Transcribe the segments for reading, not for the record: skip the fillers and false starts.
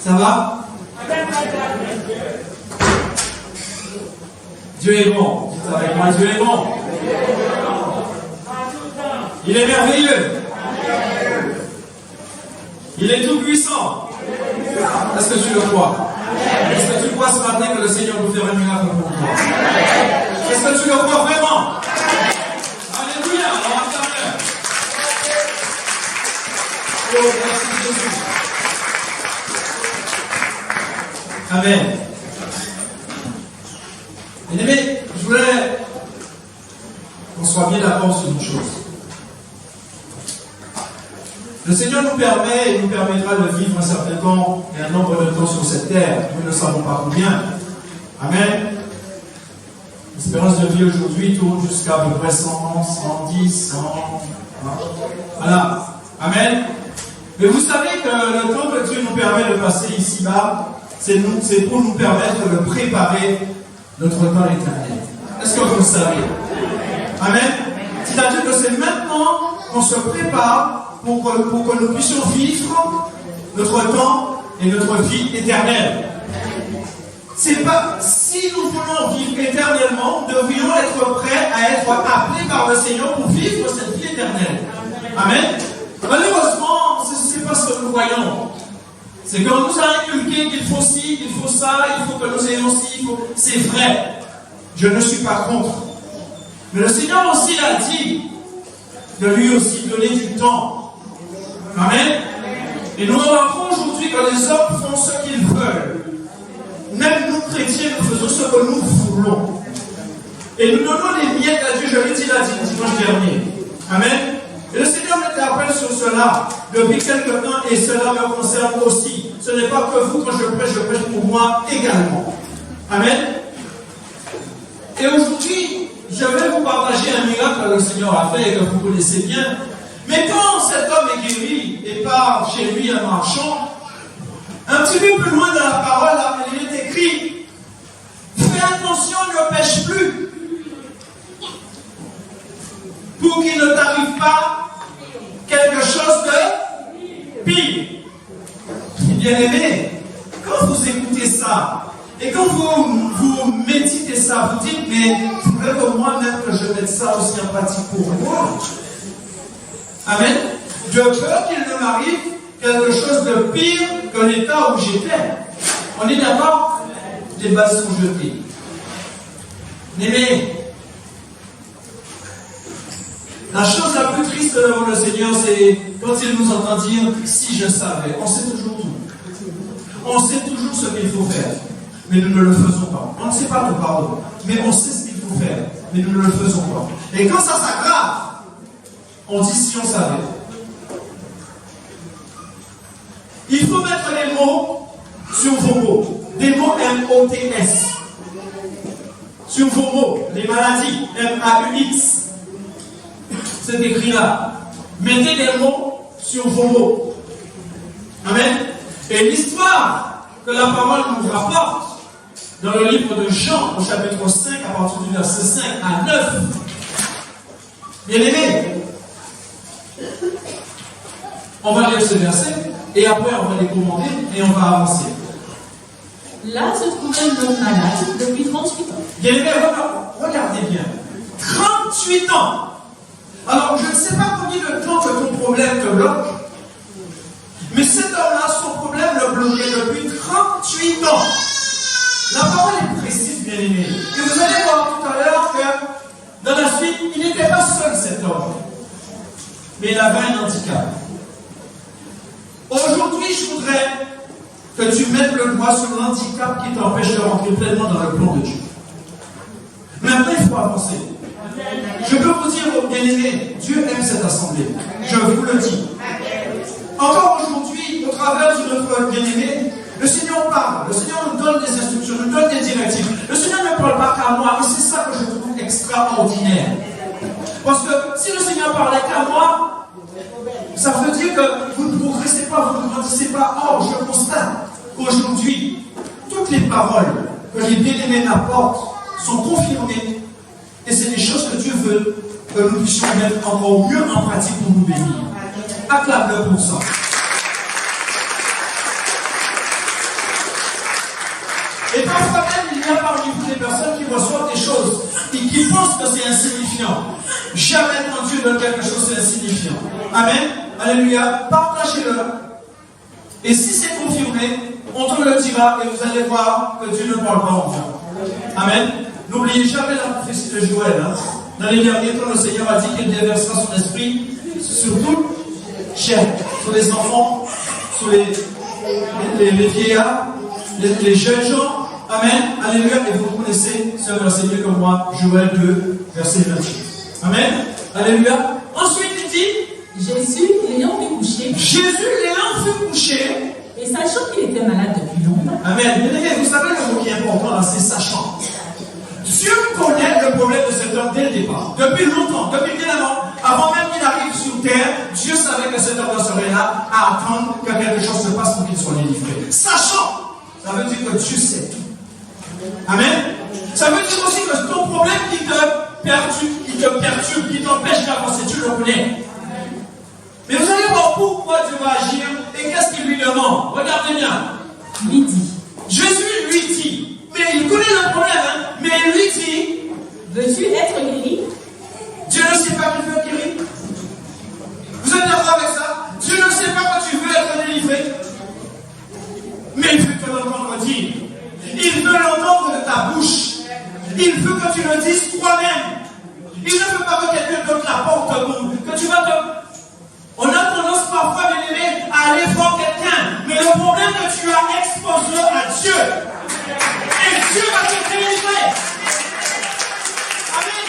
Ça va? Dieu est bon. Dites avec moi, Dieu est bon. Il est merveilleux. Il est tout puissant. Est-ce que tu le crois? Est-ce que tu crois ce matin que le Seigneur peut faire un miracle pour toi? Est-ce que tu le crois vraiment? Alléluia. On va faire. Oh, merci Jésus. Amen. Bien-aimés, je voulais qu'on soit bien d'accord sur une chose. Le Seigneur nous permet et nous permettra de vivre un certain temps et un nombre de temps sur cette terre. Nous ne savons pas combien. Amen. L'espérance de vie aujourd'hui tourne jusqu'à peu près 100, 110, 100. Voilà. Amen. Mais vous savez que le temps que Dieu nous permet de passer ici-bas, c'est pour nous permettre de préparer notre temps éternel. Est-ce que vous le savez? Amen. C'est-à-dire que c'est maintenant qu'on se prépare pour que nous puissions vivre notre temps et notre vie éternelle. C'est pas, si nous voulons vivre éternellement, nous devrions être prêts à être appelés par le Seigneur pour vivre cette vie éternelle. Amen. Malheureusement, ce n'est pas ce que nous voyons. C'est qu'on nous a inculqué qu'il faut ci, qu'il faut ça, il faut que nous ayons ci, c'est vrai. Je ne suis pas contre. Mais le Seigneur aussi a dit de lui aussi donner du temps. Amen. Et nous remarquons aujourd'hui que les hommes font ce qu'ils veulent. Même nous chrétiens, nous faisons ce que nous voulons. Et nous donnons les miettes à Dieu, je l'ai dit là dimanche dernier. Amen. Et le Seigneur m'interpelle sur cela depuis quelque temps et cela me concerne aussi. Ce n'est pas que vous, quand je prêche pour moi également. Amen. Et aujourd'hui, je vais vous partager un miracle que le Seigneur a fait et que vous connaissez bien. Mais quand cet homme est guéri et part chez lui en marchant, un petit peu plus loin dans la parole, là, il est écrit: fais attention, ne pêche plus, pour qu'il ne t'arrive pas quelque chose de pire. Bien aimé, quand vous écoutez ça, et quand vous méditez ça, vous dites, mais il faudrait que moi-même que je mette ça aussi en pratique pour moi. Amen. De peur qu'il ne m'arrive quelque chose de pire que l'état où j'étais. On est d'accord? Les bases sont jetées. Mais la chose la plus triste devant le Seigneur, c'est quand il nous entend dire « si je savais ». On sait toujours tout. On sait toujours ce qu'il faut faire, mais nous ne le faisons pas. On ne sait pas le pardon, mais on sait ce qu'il faut faire, mais nous ne le faisons pas. Et quand ça s'aggrave, on dit « si on savait ». Il faut mettre les mots sur vos mots. Des mots M-O-T-S. Sur vos mots. Les maladies M-A-U-X. C'est écrit là. Mettez des mots sur vos mots. Amen. Et l'histoire que la parole nous rapporte dans le livre de Jean, au chapitre 5, à partir du verset 5 à 9. Bien aimé, on va lire ce verset et après on va les commenter et on va avancer. Là se trouvait un homme malade depuis 38 ans. Bien aimé, regardez bien. 38 ans. Alors, je ne sais pas combien de temps que ton problème te bloque, mais cet homme-là, son problème le bloquait depuis 38 ans. La parole est précise, bien aimé. Et vous allez voir tout à l'heure que, dans la suite, il n'était pas seul, cet homme. Mais il avait un handicap. Aujourd'hui, je voudrais que tu mettes le doigt sur l'handicap qui t'empêche de rentrer pleinement dans le plan de Dieu. Maintenant, il faut avancer. Je peux vous dire, bien-aimés, Dieu aime cette assemblée. Je vous le dis. Encore aujourd'hui, au travers de notre bien-aimé, le Seigneur parle. Le Seigneur nous donne des instructions, nous donne des directives. Le Seigneur ne parle pas qu'à moi, et c'est ça que je trouve extraordinaire. Parce que si le Seigneur parlait qu'à moi, ça veut dire que vous ne progressez pas, vous ne grandissez pas. Or, je constate qu'aujourd'hui, toutes les paroles que les bien-aimés m'apportent sont confirmées. Et c'est des choses que Dieu veut que nous puissions mettre encore mieux en pratique pour nous bénir. Acclame-le pour ça. qui pensent que c'est insignifiant. Jamais quand Dieu donne quelque chose, c'est insignifiant. Amen. Alléluia. Partagez-le. Et si c'est confirmé, on te le dira et vous allez voir que Dieu ne parle pas en vain. Amen. N'oubliez jamais la prophétie de Joël. Dans les derniers temps, le Seigneur a dit qu'il déversera son esprit sur toute chair, sur les enfants, sur les vieillards, les jeunes gens. Amen. Alléluia. Et vous connaissez ce verset mieux que moi, Joël 2, verset 28. Amen. Alléluia. Ensuite, il dit Jésus, l'ayant fait coucher, et sachant qu'il était malade depuis longtemps. Amen. Vous savez le mot qui est important là, c'est sachant. Dieu connaît le problème de cet homme dès le départ. Depuis longtemps, depuis bien avant même qu'il arrive sur terre, Dieu savait que cet homme serait là à attendre que quelque chose se passe pour qu'il soit délivré. Sachant, ça veut dire que Dieu sait tout. Amen. Ça veut dire aussi que ton problème qui te perturbe, qui t'empêche d'avancer, tu le connais. Mais vous allez voir pourquoi Dieu va agir et qu'est-ce qu'il lui demande. Regardez bien. Lui dit. Jésus lui dit, mais il connaît le problème, mais il lui dit, veux-tu être guéri? Dieu ne sait pas qu'il veut être guéri. Vous êtes d'accord avec ça? Dieu ne sait pas que tu veux être délivré. Mais il veut te l'entendre dire. Il veut l'entendre de ta bouche. Il veut que tu le dises toi-même. Il ne veut pas que quelqu'un d'autre l'apporte que tu vas te... On a tendance parfois, bien aimé, à aller voir quelqu'un. Mais le problème que tu as, expose-le à Dieu. Et Dieu va te délivrer. Amen.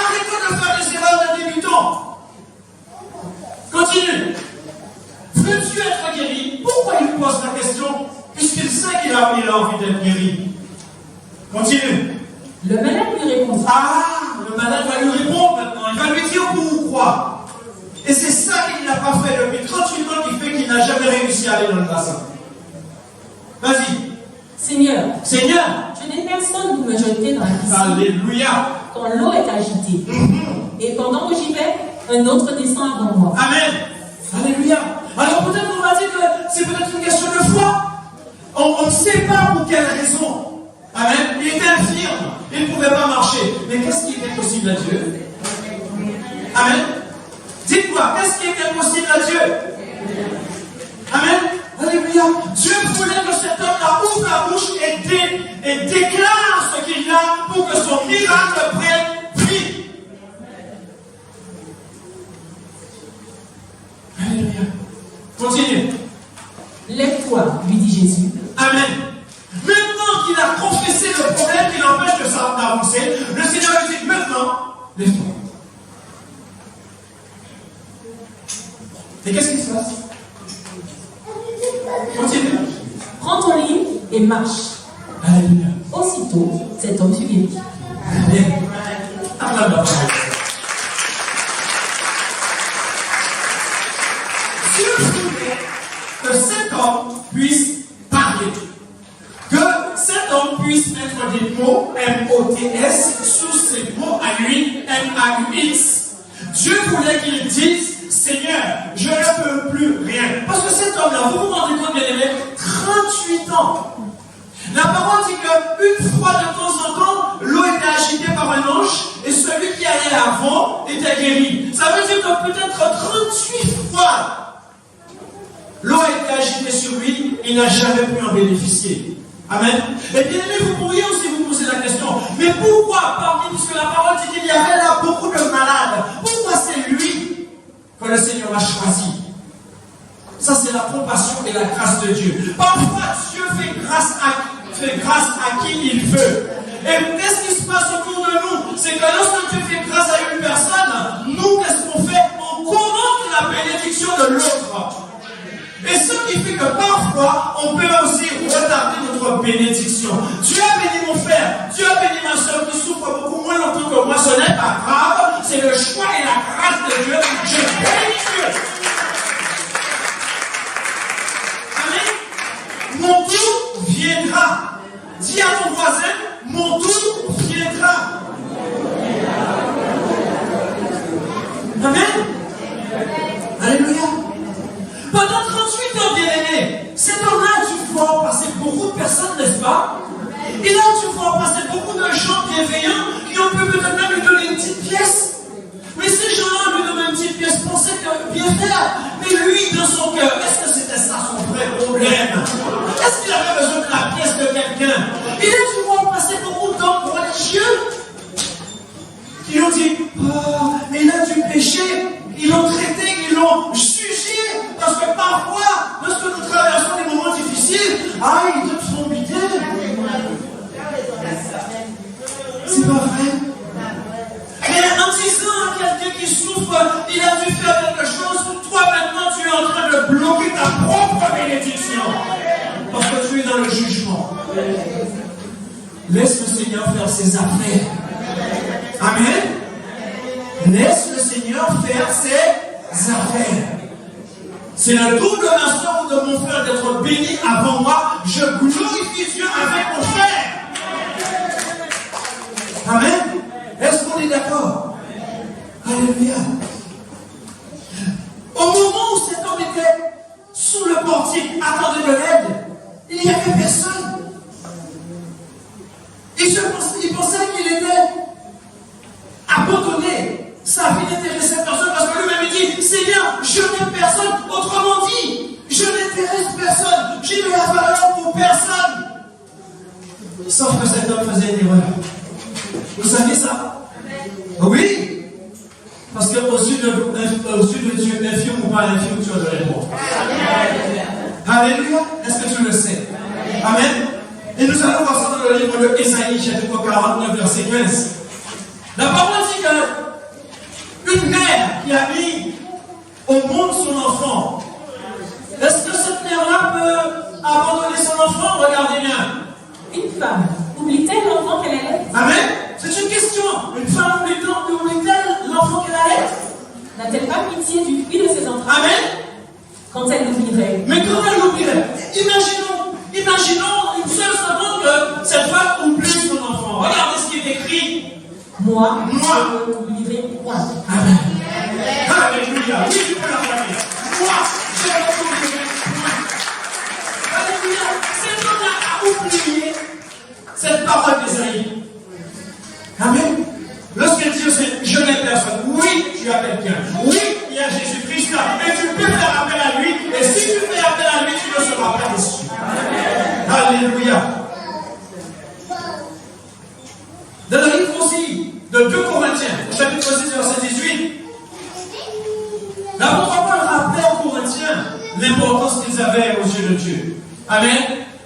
Arrêtons de faire des erreurs de débutants. Continue. Veux-tu être guéri? Pourquoi il pose la question? Puisqu'il sait qu'il a envie d'être guéri. Continue. Le malade lui répondra. Ah, le malade va lui répondre maintenant. Il va lui dire pourquoi. Et c'est ça qu'il n'a pas fait depuis 38 ans qui fait qu'il n'a jamais réussi à aller dans le bassin. Vas-y. Seigneur, Seigneur, je n'ai personne pour me jeter dans la piscine. Alléluia. Quand l'eau est agitée. Et pendant que j'y vais, un autre descend avant moi. Amen. Alléluia. Alors peut-être on va dire que c'est peut-être une question de foi. On ne sait pas pour quelle raison. Amen. Il était infirme. Il ne pouvait pas marcher. Mais qu'est-ce qui était possible à Dieu? Amen. Dites-moi, qu'est-ce qui était possible à Dieu? Amen. Alléluia. Dieu voulait que cet homme-là ouvre la bouche et déclare ce qu'il a pour que son miracle prenne vie. Alléluia. Continue. Lève-toi, lui dit Jésus. Amen. Maintenant qu'il a confessé le problème qui l'empêche de s'avancer, le Seigneur lui dit maintenant, lève-toi. Et qu'est-ce qui se passe? Continue. Prends ton lit et marche. Alléluia. Aussitôt, cet homme fut guéri. Amen. Acclame la parole. Dieu voulait que cet homme puisse parler. Que cet homme puisse mettre des mots M-O-T-S sur ces mots à lui, M-A-U-X. Dieu voulait qu'il dise Seigneur, je ne peux plus rien. Parce que cet homme-là, vous vous rendez compte, bien aimé, 38 ans. La parole dit qu'une fois de temps en temps, l'eau était agitée par un ange et celui qui allait avant était guéri. Ça veut dire que peut-être 38 fois, l'eau a été agitée sur lui, il n'a jamais pu en bénéficier. Amen. Et bien aimé, vous pourriez aussi vous poser la question, mais pourquoi parmi, puisque la parole dit qu'il y avait là beaucoup de malades, pourquoi c'est lui que le Seigneur a choisi? Ça, c'est la compassion et la grâce de Dieu. Parfois, Dieu fait grâce à qui il veut. Et qu'est-ce qui se passe autour de nous? C'est que lorsque Dieu fait grâce à une personne, nous, qu'est-ce qu'on fait? On commente la bénédiction de l'autre. Et ce qui fait que parfois, on peut aussi retarder notre bénédiction. Dieu a béni mon frère, Dieu a béni ma soeur qui souffre beaucoup moins longtemps que moi. Ce n'est pas grave, c'est le choix et la grâce de Dieu. Je bénis Dieu. Amen. Mon tour viendra. Dis à ton voisin, mon tour viendra. Amen. Alléluia. Pendant 38 ans, bien-aimé, cet homme-là a dû voir passer beaucoup de personnes, n'est-ce pas? Il a dû voir passer beaucoup de gens bienveillants qui ont pu peut-être pensait que bien faire. Mais lui, dans son cœur, est-ce que c'était ça son vrai problème? Est-ce qu'il avait besoin de la pièce de quelqu'un? Il a dû voir passer beaucoup d'hommes religieux qui ont dit, oh, il a du péché. Ils l'ont traité, ils l'ont jugé. Parce que parfois, lorsque nous traversons des moments difficiles, ils te font bider. C'est pas vrai. Mais en disant à quelqu'un qui souffre, il a dû faire quelque chose, toi maintenant tu es en train de bloquer ta propre bénédiction. Parce que tu es dans le jugement. Laisse le Seigneur faire ses affaires. Amen. Laisse le Seigneur faire ses affaires. C'est le tour de ma soeur ou de mon frère d'être béni avant moi. Je glorifie Dieu avec mon frère. Amen. Est-ce qu'on est d'accord? Alléluia. Au moment où cet homme était sous le portique, attendait de l'aide, il n'y avait personne. Il pensait qu'il était abandonné. Sa vie n'intéressait personne parce que lui-même dit, Seigneur, je n'aime personne. Autrement dit, je n'intéresse personne. J'ai de la valeur pour personne. Sauf que cet homme faisait une erreur. Vous savez ça? Oui. Parce qu'au sud de Dieu, infirme ou pas infirme, tu as de réponse. Alléluia. Est-ce que tu le sais? Amen. Et nous allons voir ça dans le livre de Ésaïe, chapitre 49, verset 15. La parole dit qu'une mère qui a mis au monde son enfant, est-ce que cette mère-là peut abandonner son enfant? Regardez bien. Une femme, oublie-t-elle l'enfant qu'elle allait? Amen. C'est une question. Une femme oublie-t-elle l'enfant qu'elle allait? N'a-t-elle pas pitié du fruit de ses entrailles? Amen. Quand elle l'oublierait. Mais quand elle l'oublierait, imaginons une seule seconde que cette femme oublie son enfant. Regardez ce qui est écrit. Moi, je ne l'oublierai point. Amen. Alléluia. Oui, tu peux l'acclamer. Moi, je ne l'oublierai point. Alléluia. Cet homme a oublié cette parole d'Ésaïe. Amen. Lorsqu'elle dit je n'ai personne, oui, tu as quelqu'un. Oui, il y a Jésus-Christ là. Et tu peux faire appel à lui. Et si tu fais appel à lui, tu ne seras pas déçu. Alléluia. Dans le livre aussi de 2 Corinthiens, chapitre 6, verset 18, l'apôtre Paul rappelait aux Corinthiens l'importance qu'ils avaient aux yeux de Dieu. Amen.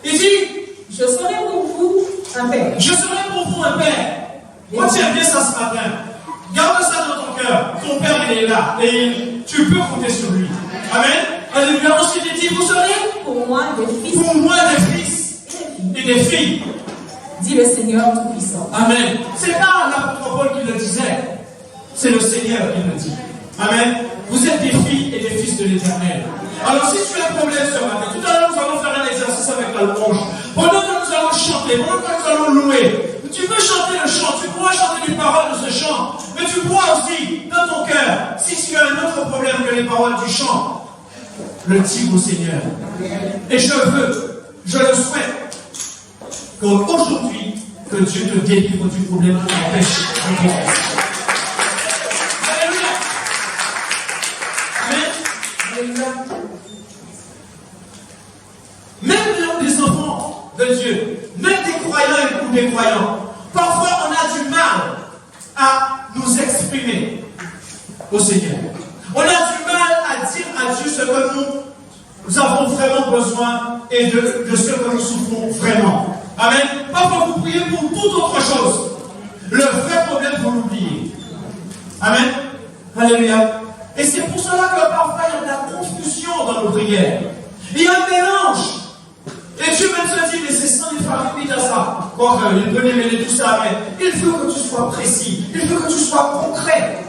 Il dit, je serai pour vous un père. Je serai pour vous un père. Retiens bien ça ce matin. Garde ça dans ton cœur. Ton père, il est là. Et tu peux compter sur lui. Amen. Alléluia. Ensuite, il dit, vous serez pour moi des fils. Pour moi des fils et des filles. Dit le Seigneur Tout-Puissant. Amen. C'est pas l'apôtre Paul qui le disait. C'est le Seigneur qui le dit. Amen. Vous êtes des filles et des fils de l'Éternel. Alors si tu as un problème ce matin, tout à l'heure nous allons faire un exercice avec la louange. Pendant que nous allons chanter, pendant que nous allons louer, tu peux chanter le chant, tu pourras chanter les paroles de ce chant, mais tu pourras aussi, dans ton cœur, si tu as un autre problème que les paroles du chant, le dire au Seigneur. Et je le souhaite, qu'aujourd'hui, que Dieu te délivre du problème qui t'empêche de progresser. Alléluia. Amen. Alléluia. Même des enfants de Dieu, même des croyants ou des croyants, parfois on a du mal à nous exprimer au Seigneur. On a du mal à dire à Dieu ce que nous avons vraiment besoin et de ce que nous souffrons vraiment. Amen. Parfois vous priez pour toute autre chose. Le vrai problème, vous l'oubliez. Amen. Alléluia. Et c'est pour cela que parfois il y a de la confusion dans nos prières. Il y a un mélange. Et Dieu même se dit, mais c'est ça, il faut rapide à ça. Quoi, il peut démêler tout ça, mais il faut que tu sois précis. Il faut que tu sois concret.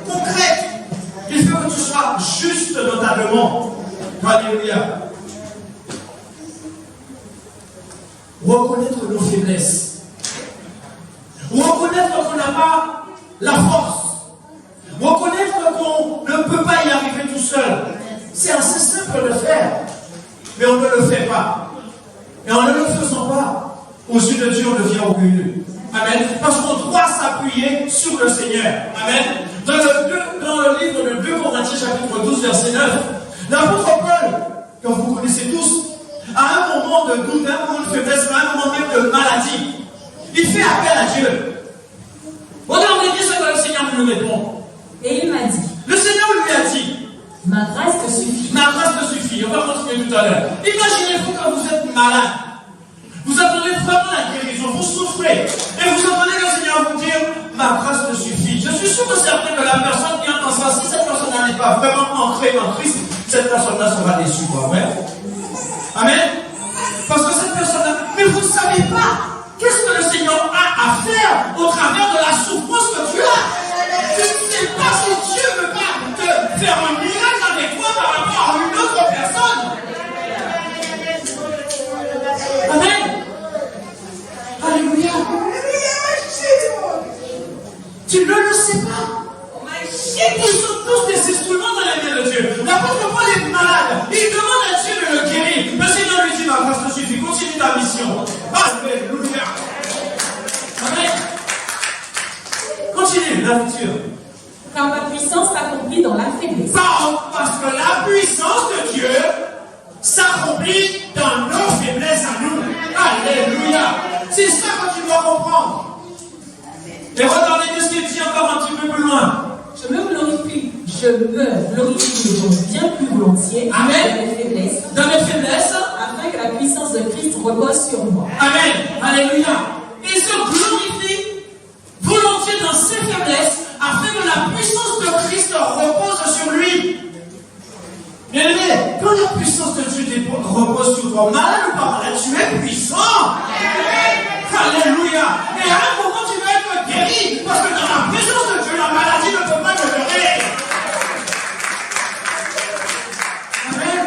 Il faut que tu sois juste dans ta demande. Alléluia. Reconnaître nos faiblesses. Reconnaître qu'on n'a pas la force. Reconnaître qu'on ne peut pas y arriver tout seul. C'est assez simple de le faire. Mais on ne le fait pas. Et en ne le faisant pas, aux yeux de Dieu, on devient orgueilleux. Amen. Parce qu'on doit s'appuyer sur le Seigneur. Amen. Dans le livre de 2 Corinthiens, chapitre Ma grâce te suffit. Ma grâce te suffit. On va continuer tout à l'heure. Imaginez-vous quand vous êtes malade. Vous attendez vraiment la guérison, vous souffrez. Et vous entendez le Seigneur vous dire, ma grâce te suffit. Je suis sûr et certain que la personne qui entend ça, si cette personne n'est pas vraiment ancrée en Christ, cette personne-là sera déçue. Amen. Amen. Parce que cette personne-là, mais vous ne savez pas qu'est-ce que le Seigneur a à faire au travers de la souffrance que tu as. Tu ne sais pas si Dieu ne veut pas te faire un miracle avec toi par rapport à une autre personne. Amen. Alléluia. Tu ne le sais pas. Et nous sommes tous des instruments dans les mains de Dieu. L'apôtre Paul est malade. Il demande à Dieu de le guérir. Le Seigneur lui dit, ma grâce te suffit. Continue ta mission. Alléluia. Amen. Continue la lecture. Car ma puissance s'accomplit dans la faiblesse. Parce que la puissance de Dieu s'accomplit dans nos faiblesses à nous. Alléluia. C'est ça que tu dois comprendre. Et regardez ce qu'il dit encore un petit peu plus loin. Je me glorifie donc bien plus volontiers. Amen. Dans mes faiblesses. Dans mes faiblesses. Afin que la puissance de Christ repose sur moi. Amen. Alléluia. Il se glorifie volontiers dans ses faiblesses afin que la puissance de Christ repose sur lui. Bien aimé, quand la puissance de Dieu repose sur toi, malade ou pas malade, tu es puissant. Alléluia. Et à un moment, tu vas être guéri. Parce que dans la présence de Dieu, la maladie ne peut pas demeurer. Amen.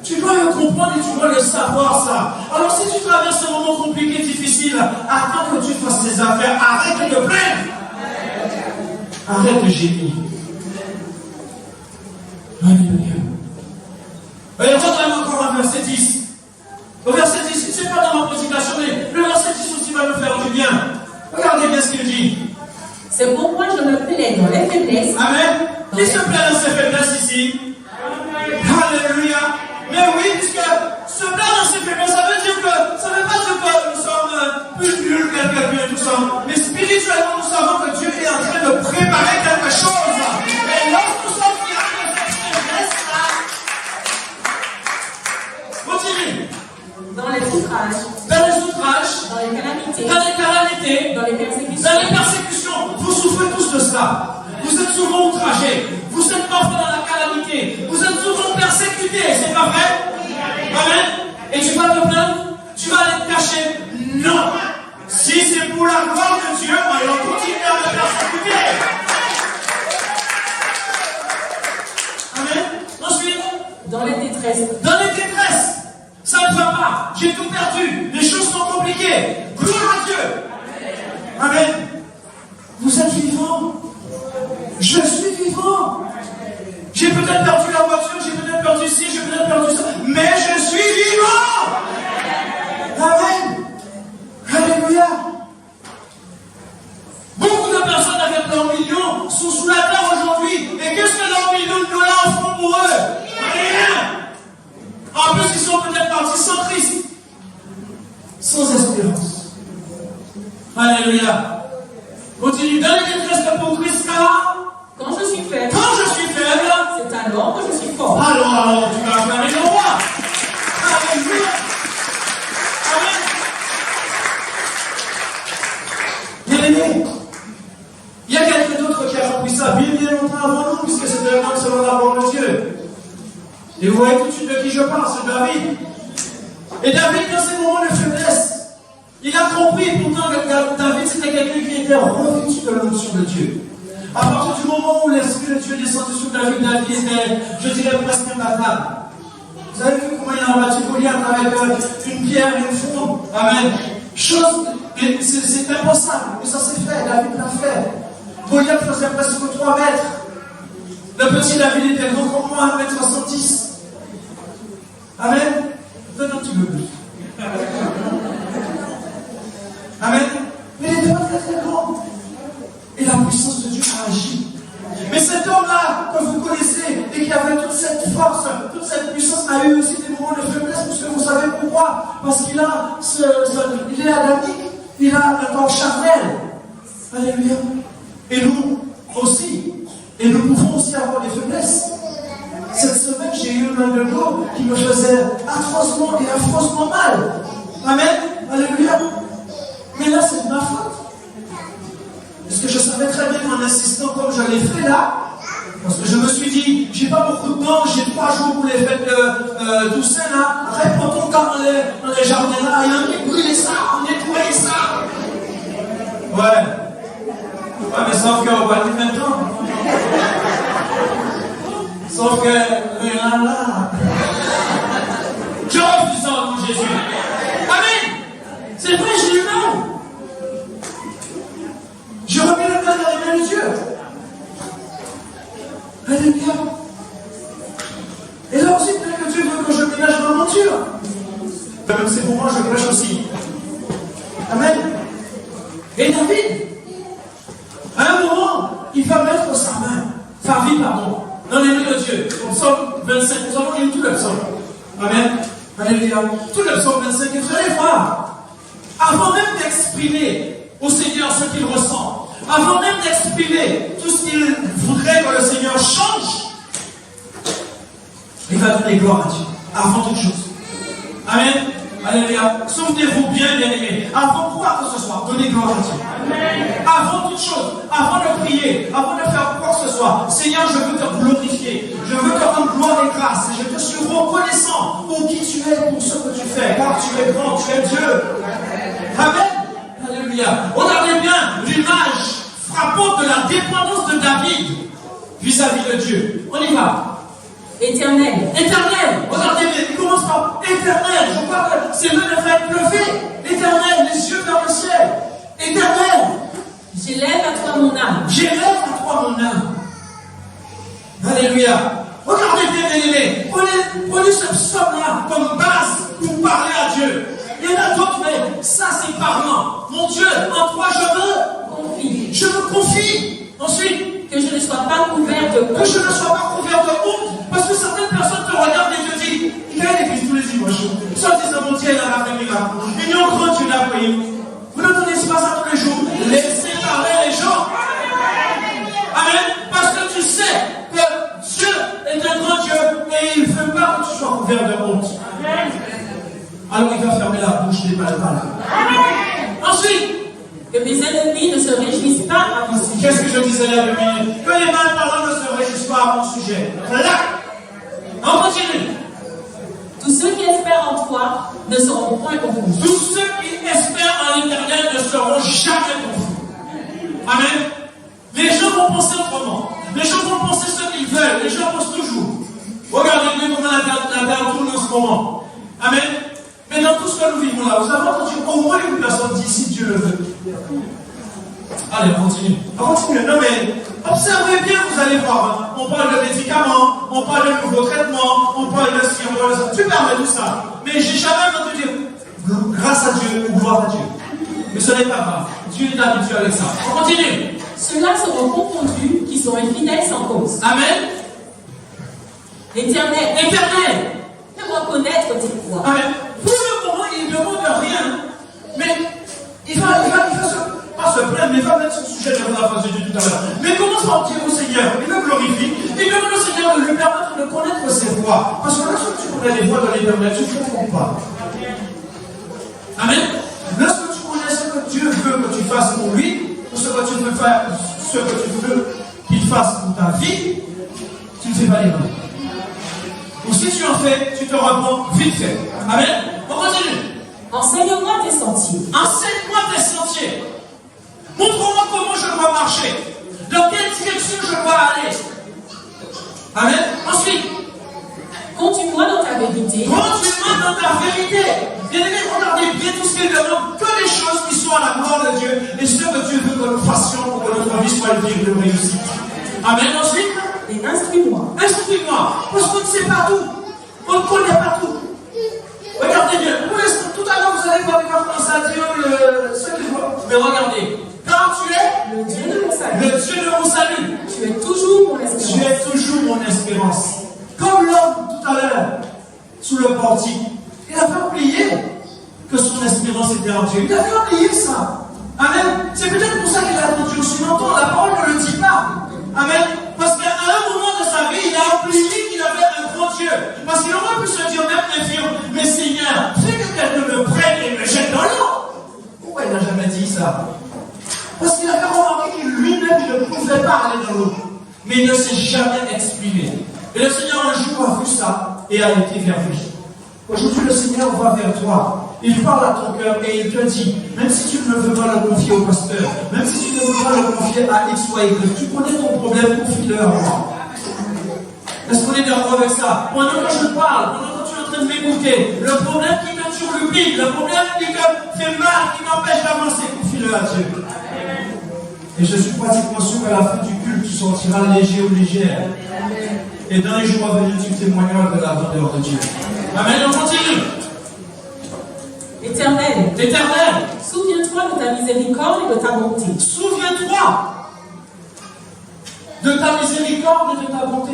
Tu dois le comprendre et tu dois le savoir, ça. Alors, si tu traverses un moment compliqué, difficile, attends que tu fasses tes affaires. Arrête de te plaindre. Arrête de gémir. Alléluia. Et regarde encore un verset 10. Au verset 10, ce n'est pas dans ma prédication, mais le verset 10 aussi va nous faire du bien. Regardez bien ce qu'il dit. C'est pourquoi je me plais dans les faiblesses. Amen. Qui se plaît dans ses faiblesses ici? Alléluia. Mais oui, puisque se plaire dans ses faiblesses, ça veut dire que, ça ne veut pas dire que nous sommes plus nuls quelqu'un tout ça. Mais spirituellement, nous savons que Dieu est en train de préparer quelque chose. Et lorsque nous sommes fiers de cette faiblesse-là, continue. Dans les outrages. Dans les outrages. Dans les calamités. Dans les calamités. Dans les persécutions. Dans les persécutions. Vous souffrez tous de cela. Vous êtes souvent outragés. Vous êtes parfois dans la calamité. Vous êtes souvent persécutés. C'est pas vrai? Amen. Et tu vas te plaindre? Tu vas aller te cacher? Non. Si c'est pour la gloire de Dieu, alors continue à me persécuter. Amen. Ensuite, dans les détresses. Dans les détresses. Ça ne va pas. J'ai tout perdu. Les choses sont compliquées. Gloire à Dieu. Amen. Vous êtes vivants. Je suis vivant. J'ai peut-être perdu la voiture, j'ai peut-être perdu ci, j'ai peut-être perdu ça, mais je suis vivant. Amen. Alléluia. Beaucoup de personnes avec leurs millions sont sous la terre aujourd'hui. Et qu'est-ce que leurs millions de dollars font pour eux? Rien. En plus, ils sont peut-être partis sans Christ, sans espérance. Alléluia. Continue. Dans les détresses de pour Christ, car quand je suis faible, c'est alors que je suis fort. Alors, tu vas acclamer le roi. Alléluia. Amen. Bien-aimé, il y a quelqu'un d'autre qui a compris ça bien longtemps avant nous, puisque c'était un homme selon la parole de Dieu. Et vous voyez tout de suite de qui je parle, c'est David. Et David, dans ces moments de faiblesse, il a compris pourtant que David, c'était quelqu'un qui était revêtu de l'onction de Dieu. À partir du moment où l'Esprit de Dieu est descendu sur David, David était, je dirais, presque imbattable. Vous avez vu comment il a battu Goliath avec une pierre et une fronde? Amen. Chose, c'est impossible, mais ça s'est fait, David l'a fait. Goliath faisait presque 3 mètres. Le petit David était grand comme moi, 1m70. Amen. Donne un petit peu plus. Amen. Mais il n'était pas très grand. Et la puissance de Dieu a agi. Mais cet homme-là, que vous connaissez, et qui avait toute cette force, toute cette puissance, a eu aussi des moments de faiblesse, parce que vous savez pourquoi? Parce qu'il a il est adamique, il a un corps charnel. Alléluia. Et nous aussi. Et nous pouvons aussi avoir des faiblesses. mal de dos qui me faisait atrocement et affreusement mal. Amen. Alléluia. Mais là, c'est de ma faute. Parce que je savais très bien qu'en insistant comme je l'ai fait là, parce que je me suis dit, j'ai pas beaucoup de temps, j'ai 3 jours pour les fêtes de Toussaint là. Réponds ton temps dans les jardins là, et on brûler ça, on nettoyer ça. Ouais. Ouais, mais sauf qu'on va le même temps. Sauf que, là. Je refuse ça au nom de Jésus. Amen. C'est vrai, j'ai eu mal. Je remets le mal dans les mains de Dieu. Alléluia. Et là aussi, peut-être que Dieu veut que je ménage ma monture. Même c'est pour moi, je prêche aussi. Amen. Et David, à un moment, il va mettre sa vie, dans les mains de Dieu. Au psaume 25, nous avons lu tout le psaume. Amen. Alléluia. Tout le psaume 25, et vous allez voir, avant même d'exprimer au Seigneur ce qu'il ressent, avant même d'exprimer tout ce qu'il voudrait que le Seigneur change, il va donner gloire à Dieu, avant toute chose. Amen. Alléluia. Souvenez-vous bien, bien-aimés, avant quoi que ce soit, donnez gloire à Dieu. Amen. Avant toute chose, avant de prier, avant de faire quoi que ce soit, Seigneur, je veux te glorifier, je veux te rendre gloire et grâce, et je te suis reconnaissant pour qui tu es, pour ce que tu fais, car tu es grand, tu es Dieu. Amen. Alléluia. Regardez bien l'image frappante de la dépendance de David vis-à-vis de Dieu. On y va. Éternel. Éternel. Regardez bien, il commence par éternel. Je crois que c'est le fait lever. Éternel, les yeux vers le ciel. Éternel. J'élève à toi mon âme. J'élève à toi mon âme. Alléluia. Regardez bien, bien-aimés. Prenez ce psaume-là comme base pour parler à Dieu. Il y en a d'autres, mais ça c'est parlant. Mon Dieu, en toi je me confie. Je me confie. Ensuite, que je ne sois pas couvert de honte. Que je ne sois pas couvert de honte. Parce que certaines personnes te regardent et te disent, il a l'église tous les dimanches. Ça dit ça, mon Dieu, il a la famille là. Il y a un grand Dieu là, voyez. Vous ne connaissez pas ça tous les jours. Laissez parler les gens. Amen. Parce que tu sais que Dieu est un grand Dieu et il ne veut pas que tu sois couvert de honte. Amen. Alors il va fermer la bouche des balles. Ensuite, que mes ennemis ne se réjouissent pas à mon sujet. Qu'est-ce que je disais là depuis? Que les malparlants ne se réjouissent pas à mon sujet. Là, on continue. Tous ceux qui espèrent en toi ne seront point confus. Tous ceux qui espèrent en l'Éternel ne seront jamais confus. Amen. Les gens vont penser autrement. Les gens vont penser ce qu'ils veulent. Les gens pensent toujours. Regardez bien comment la terre tourne en ce moment. Amen. Mais dans tout ce que nous vivons là, vous avez entendu au moins une personne dit si Dieu le veut. Allez, on continue. On continue. Non mais, observez bien, vous allez voir. Hein. On parle de médicaments, on parle de nouveaux traitements, on parle de ci, on parle de ça. Tu permets tout ça. Mais j'ai jamais entendu dire grâce à Dieu ou gloire à Dieu. Mais ce n'est pas grave. Dieu est habitué avec ça. On continue. Ceux-là seront confondus qui sont infidèles sans cause. Amen. Éternel. Éternel. Fais-moi connaître tes voies. Amen. Pour le moment, il ne demande rien. Mais il va pas se plaindre, mais il va mettre son sujet de la phrase que j'ai dit tout à l'heure. Mais commence par dire au Seigneur, il le glorifie, il demande au Seigneur de lui permettre de connaître ses voies. Parce que lorsque tu connais les voies de l'Éternel, tu ne te trompes pas. Amen. Lorsque tu connais ce que Dieu veut que tu fasses pour lui, ou ce que tu veux faire, ce que tu veux qu'il fasse pour ta vie, tu ne fais pas l'erreur. Ou si tu en fais, tu te reprends vite fait. Amen. On continue. Enseigne-moi tes sentiers. Enseigne-moi tes sentiers. Montre-moi comment je dois marcher. Dans quelle direction je dois aller. Amen. Ensuite. Conduis-moi dans ta vérité. Conduis-moi dans ta vérité. Bien aimé, regardez bien tout ce qu'il demande. Que les choses qui sont à la gloire de Dieu et ce que Dieu veut que nous fassions pour que notre vie soit une vie de réussite. Amen. Ensuite. Et instruis-moi. Instruis-moi. Parce qu'on ne sait pas tout. On ne connaît pas tout. Regardez bien. Tout à l'heure, vous allez voir, il va commencer à dire ce qu'il faut. Mais regardez. Quand tu es le Dieu de mon salut. Le Dieu de mon salut. Tu es toujours mon espérance. Tu es toujours mon espérance. Comme l'homme tout à l'heure, sous le portique. Il avait oublié que son espérance était en Dieu. Il avait oublié ça. Amen. C'est peut-être pour ça qu'il a attendu aussi longtemps. La parole ne le dit pas. Amen. Parce qu'à un moment de sa vie, il a oublié qu'il avait un grand Dieu. Parce nous, mais il ne s'est jamais exprimé. Et le Seigneur un jour a vu ça et a été vers lui. Aujourd'hui, le Seigneur va vers toi. Il parle à ton cœur et il te dit, même si tu ne veux pas le confier au pasteur, même si tu ne veux pas le confier à X ou Y, tu connais ton problème, confie-le à moi. Est-ce qu'on est d'accord avec ça? Pendant que je parle, pendant que tu es en train de m'écouter, le problème qui te turlupine, le problème qui te fait mal, qui t'empêche d'avancer, confie-le à Dieu. Et je suis pratiquement sûr qu'à la fin du culte, tu sortiras léger ou légère. Et dans les jours à venir, tu témoigneras de la grandeur de Dieu. Amen, on continue. Éternel, Éternel, souviens-toi de ta miséricorde et de ta bonté. souviens-toi de ta miséricorde et de ta bonté.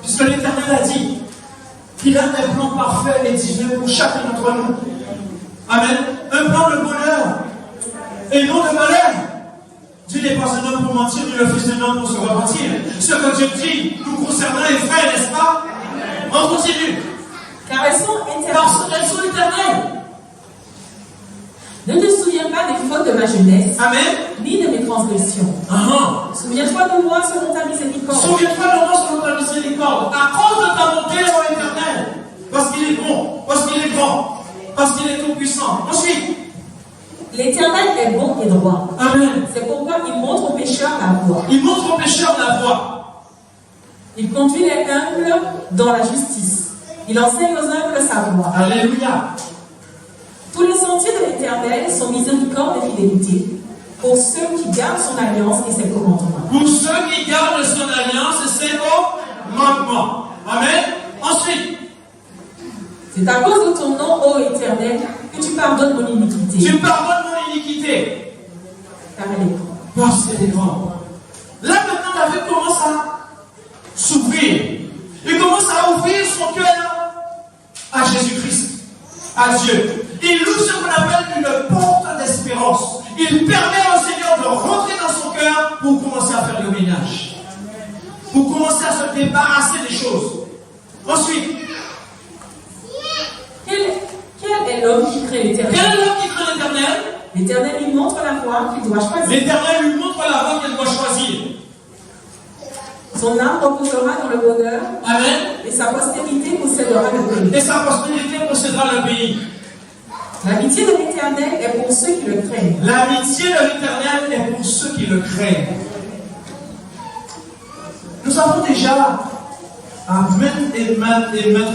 Puisque l'Éternel a dit qu'il a un plan parfait et divin pour chacun d'entre nous. Amen. Un plan de bonheur et non de malheur. Dieu n'est pas un homme pour mentir, ni le fils d'un homme pour se repentir. Ce que Dieu dit nous concernant est vrai, n'est-ce pas? On continue. Car elles sont éternelles. Parce qu'elles sont éternelles. Ne te souviens pas des fautes de ma jeunesse, Amen. ni de mes transgressions. Souviens-toi de moi selon ta miséricorde. Souviens-toi de moi selon ta miséricorde. À cause de ta bonté, ô Éternel. Parce qu'il est bon, parce qu'il est grand, parce qu'il est tout-puissant. Ensuite, l'Éternel est bon et droit. Amen. C'est pourquoi il montre aux pécheurs la voie. Il montre aux pécheurs la voie. Il conduit les humbles dans la justice. Il enseigne aux humbles sa voie. Alléluia. Tous les sentiers de l'Éternel sont miséricorde et fidélité pour ceux qui gardent son alliance et ses commandements. Pour ceux qui gardent son alliance et ses commandements. Amen. Ensuite, c'est à cause de ton nom, ô Éternel, que tu pardonnes mon iniquité. tu pardonnes mon iniquité. Car elle est grande. Parce qu'elle est grande. Là maintenant, David commence à s'ouvrir. Il commence à ouvrir son cœur à Jésus-Christ, à Dieu. Il ouvre ce qu'on appelle une porte d'espérance. Il permet au Seigneur de rentrer dans son cœur pour commencer à faire le ménage. Pour commencer à se débarrasser des choses. Ensuite, Quel est l'homme qui craint l'Éternel? quel est l'homme qui craint l'Éternel? L'Éternel lui montre la voie qu'il doit choisir. L'Éternel lui montre la voie qu'elle doit choisir. Son âme reposera dans le bonheur. Amen. Et sa postérité possédera le pays. Et sa postérité possédera le pays. L'amitié de l'Éternel est pour ceux qui le craignent. L'amitié de l'Éternel est pour ceux qui le craignent. Nous avons déjà, à maintes et maintes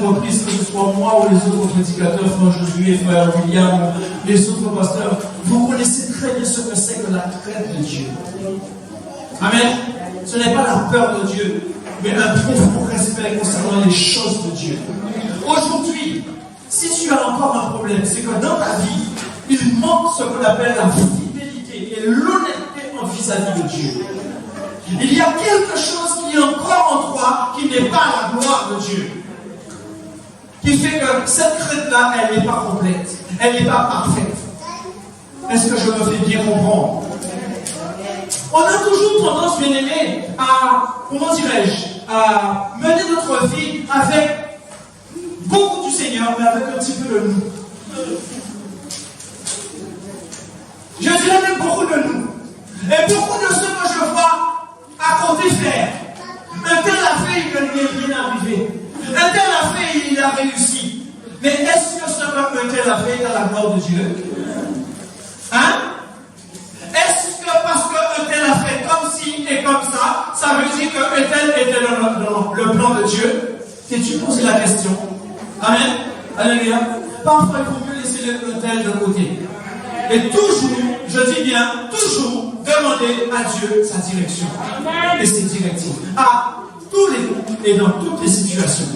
reprises, que ce soit moi ou les autres prédicateurs, frère Josué, frère William, les autres pasteurs, vous connaissez très bien ce que c'est que la crainte de Dieu. Amen. Ce n'est pas la peur de Dieu, mais un profond respect concernant les choses de Dieu. Aujourd'hui, si tu as encore un problème, c'est que dans ta vie, il manque ce qu'on appelle la fidélité et l'honnêteté vis-à-vis de Dieu. Il y a quelque chose qui est encore en toi qui n'est pas la gloire de Dieu. Qui fait que cette crainte-là, elle n'est pas complète. Elle n'est pas parfaite. Est-ce que je me fais bien comprendre? On a toujours tendance, bien aimé, à, comment dirais-je, à mener notre vie avec beaucoup du Seigneur, mais avec un petit peu de nous. Je dirais même beaucoup de nous. Et beaucoup de ce que je vois à côté faire. Un tel a fait, il ne lui est rien arrivé. Un tel a fait, il a réussi. Mais est-ce que ce qu'un tel a fait est à la gloire de Dieu? Hein? Est-ce que parce qu'un tel a fait comme ci et comme ça veut dire qu'un tel était dans le plan de Dieu? T'es-tu posé la question? Amen. Alléluia. Parfois, il faut mieux laisser le tel de côté. Et toujours, je dis bien, toujours demander à Dieu sa direction et ses directives. À tous les coups et dans toutes les situations.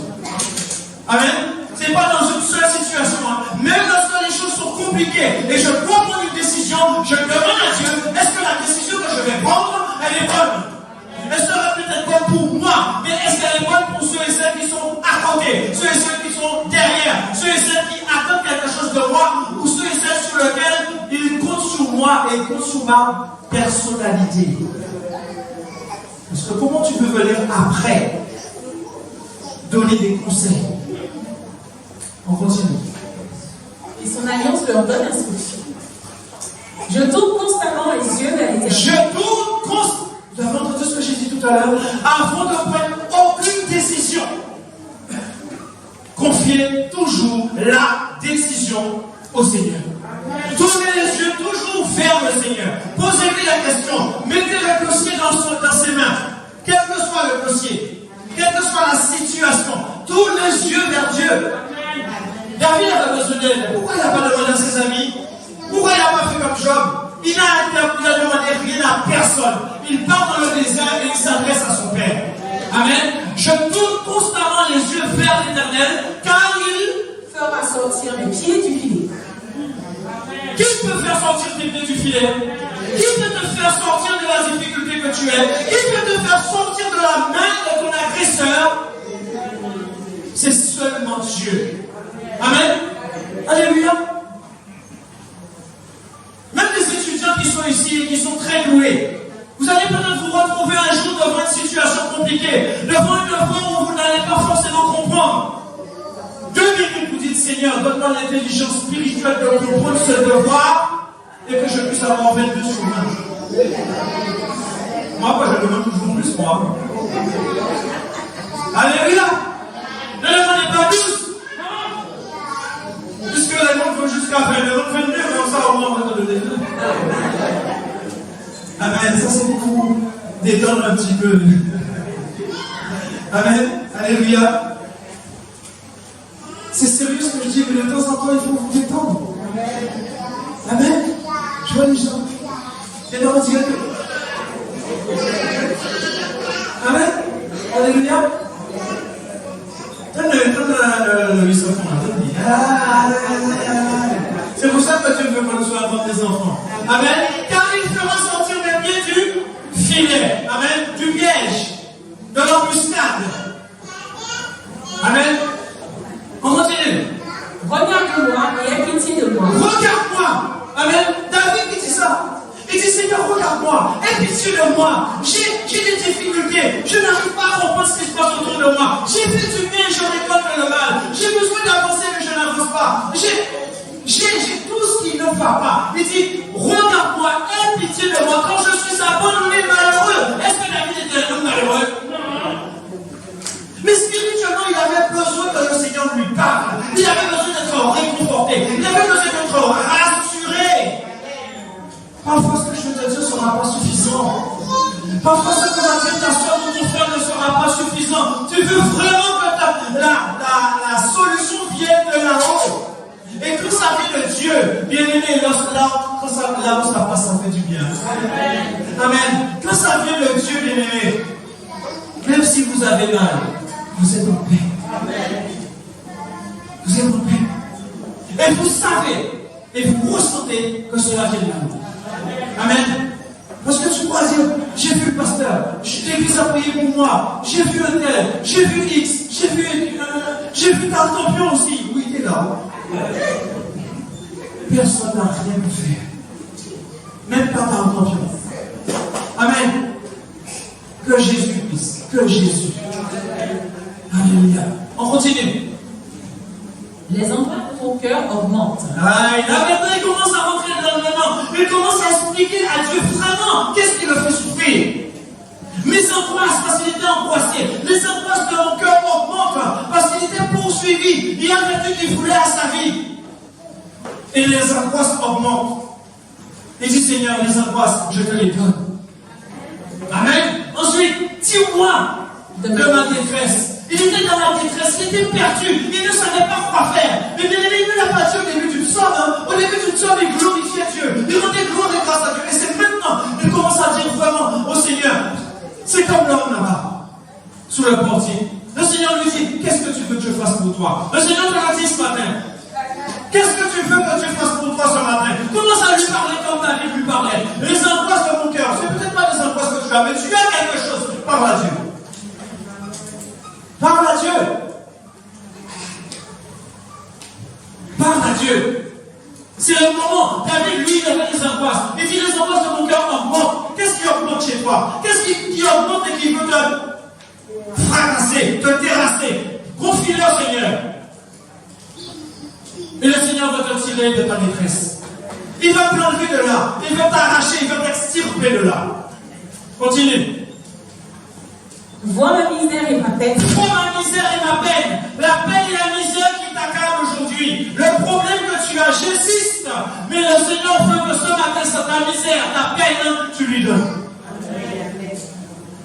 Amen. Ce n'est pas dans une seule situation. Même lorsque les choses sont compliquées et je dois prendre une décision, je demande à Dieu, est-ce que la décision que je vais prendre, elle est bonne? Elle sera peut-être bonne pour moi, mais est-ce qu'elle est bonne pour ceux et celles qui sont à côté, ceux et celles qui sont derrière, ceux et celles qui attendent quelque chose de moi, ou ceux et celles sur lesquels ils comptent sur moi et ils comptent sur ma personnalité? Parce que comment tu peux venir après donner des conseils? On continue. Et son alliance leur donne instruction. Je tourne constamment les yeux vers l'Éternel. Je tourne constamment. Vous avez entendu ce que j'ai dit tout à l'heure, avant de prendre aucune décision, confiez toujours la décision au Seigneur. Tournez les yeux toujours vers le Seigneur. Posez-lui la question. Mettez le dossier dans ses mains. Quel que soit le dossier, quelle que soit la situation, tournez les yeux vers Dieu. David avait besoin d'aide. Pourquoi il n'a pas demandé à ses amis? Pourquoi il n'a pas fait comme Job? Il n'a demandé rien à personne. Il part dans le désert et il s'adresse à son Père. Amen. Je tourne constamment les yeux vers l'Éternel, car il fera sortir les pieds du filet. Qui peut faire sortir tes pieds du filet? Qui peut te faire sortir de la difficulté que tu es? Qui peut te faire sortir de la main de ton agresseur? C'est seulement Dieu. Amen. Alléluia. Même les étudiants qui sont ici et qui sont très doués, vous allez peut-être vous retrouver un jour devant une situation compliquée, devant une œuvre où vous n'allez pas forcément comprendre. 2 minutes, vous dites, Seigneur, donne-moi l'intelligence spirituelle de comprendre ce devoir et que je puisse avoir 22 sur 20. Moi, je demande toujours plus, moi. Alléluia. Ne demandez pas 12. Puisque les gens vont jusqu'à 22, mais ça, au moins, on va te donner 2. Amen. Ça, c'est pour détendre un petit peu. Amen. Alléluia. C'est sérieux ce que je dis, mais de temps en temps, il faut vous détendre. Amen. Je vois les gens. Et dans votre Dieu. Amen. Alléluia. Donne le 800 francs. C'est pour ça que Dieu veut qu'on soit avant des enfants. Amen. Car il fera sortir les pieds du filet. Amen. Du piège. De l'embuscade. Amen. On continue. Regarde-moi et aie pitié de moi. Regarde-moi. Amen. David dit ça. Il dit, Seigneur, regarde-moi. Aie pitié de moi. J'ai des difficultés. Je n'arrive pas à comprendre ce qui se passe autour de moi. J'ai fait du bien, je récolte le mal. J'ai besoin d'avancer, mais je n'avance pas. J'ai tout ce qui ne va pas. Il dit, regarde-moi, aie pitié de moi. Quand je suis abandonné, malheureux. Est-ce que David était un homme malheureux? Mais spirituellement, il avait besoin que le Seigneur lui parle. Il avait besoin d'être réconforté. Il avait besoin d'être rassuré. Parfois, ce que je te dis ne sera pas suffisant. Parfois, ce que va dire ta soeur ou ton frère ne sera pas suffisant. Tu veux vraiment que la solution vienne de là-haut. Et tout ça vient de Dieu. Bien-aimé, là où ça passe, ça fait du bien. Amen. Quand ça vient de Dieu, bien-aimé, même si vous avez mal, vous êtes en paix. Vous êtes en paix. Et vous savez, et vous ressentez que cela vient de vous. Amen. Parce que tu crois dire, j'ai vu le pasteur, l'église a prié pour moi, j'ai vu un tel, j'ai vu X, j'ai vu ta champion aussi. Oui, il est là. Personne n'a rien pu faire. Même pas ta champion. Amen. Que Jésus puisse. Que Jésus. Alléluia. On continue. Les endroits de ton cœur augmentent. Là maintenant, il commence à rentrer dans le moment. Il commence à expliquer à Dieu vraiment qu'est-ce qui le fait souffrir. Mes angoisses, parce qu'il était angoissé. Les angoisses de mon cœur augmentent parce qu'il était poursuivi. Il y a quelqu'un qui voulait à sa vie. Et les angoisses augmentent. Il dit, Seigneur, les angoisses, je te les donne. Amen. Ensuite, tire-moi de ma détresse. Il était dans la détresse, il était perdu, il ne savait pas quoi faire. Mais bien aimé, il ne l'a pas dit au début du psaume. Au début du psaume, il glorifiait Dieu. Il rendait gloire et grâce à Dieu. Et c'est maintenant qu'il commence à dire vraiment au Seigneur. C'est comme l'homme là-bas, sous le portier. Le Seigneur lui dit, qu'est-ce que tu veux que je fasse pour toi? Le Seigneur te l'a dit ce matin. Qu'est-ce que tu veux que tu fasses pour toi ce matin? Commence à lui parler comme David lui parlait. Les angoisses de mon cœur, c'est peut-être pas des angoisses que tu as, mais tu as quelque chose. Parle à Dieu. Parle à Dieu. Parle à Dieu. C'est le moment. David, lui, il avait des angoisses. Il dit, les angoisses de mon cœur augmentent. Qu'est-ce qui augmente chez toi? Qu'est-ce qui augmente et qui veut te fracasser, te terrasser? Confie-le au Seigneur. Et le Seigneur va te tirer de ta détresse. Il va t'enlever de là. Il va t'arracher. Il va t'extirper de là. Continue. Vois ma misère et ma peine. Vois ma misère et ma peine. La peine et la misère qui t'accablent aujourd'hui. Le problème que tu as, j'insiste. Mais le Seigneur veut que ce matin, c'est ta misère, ta peine, tu lui donnes.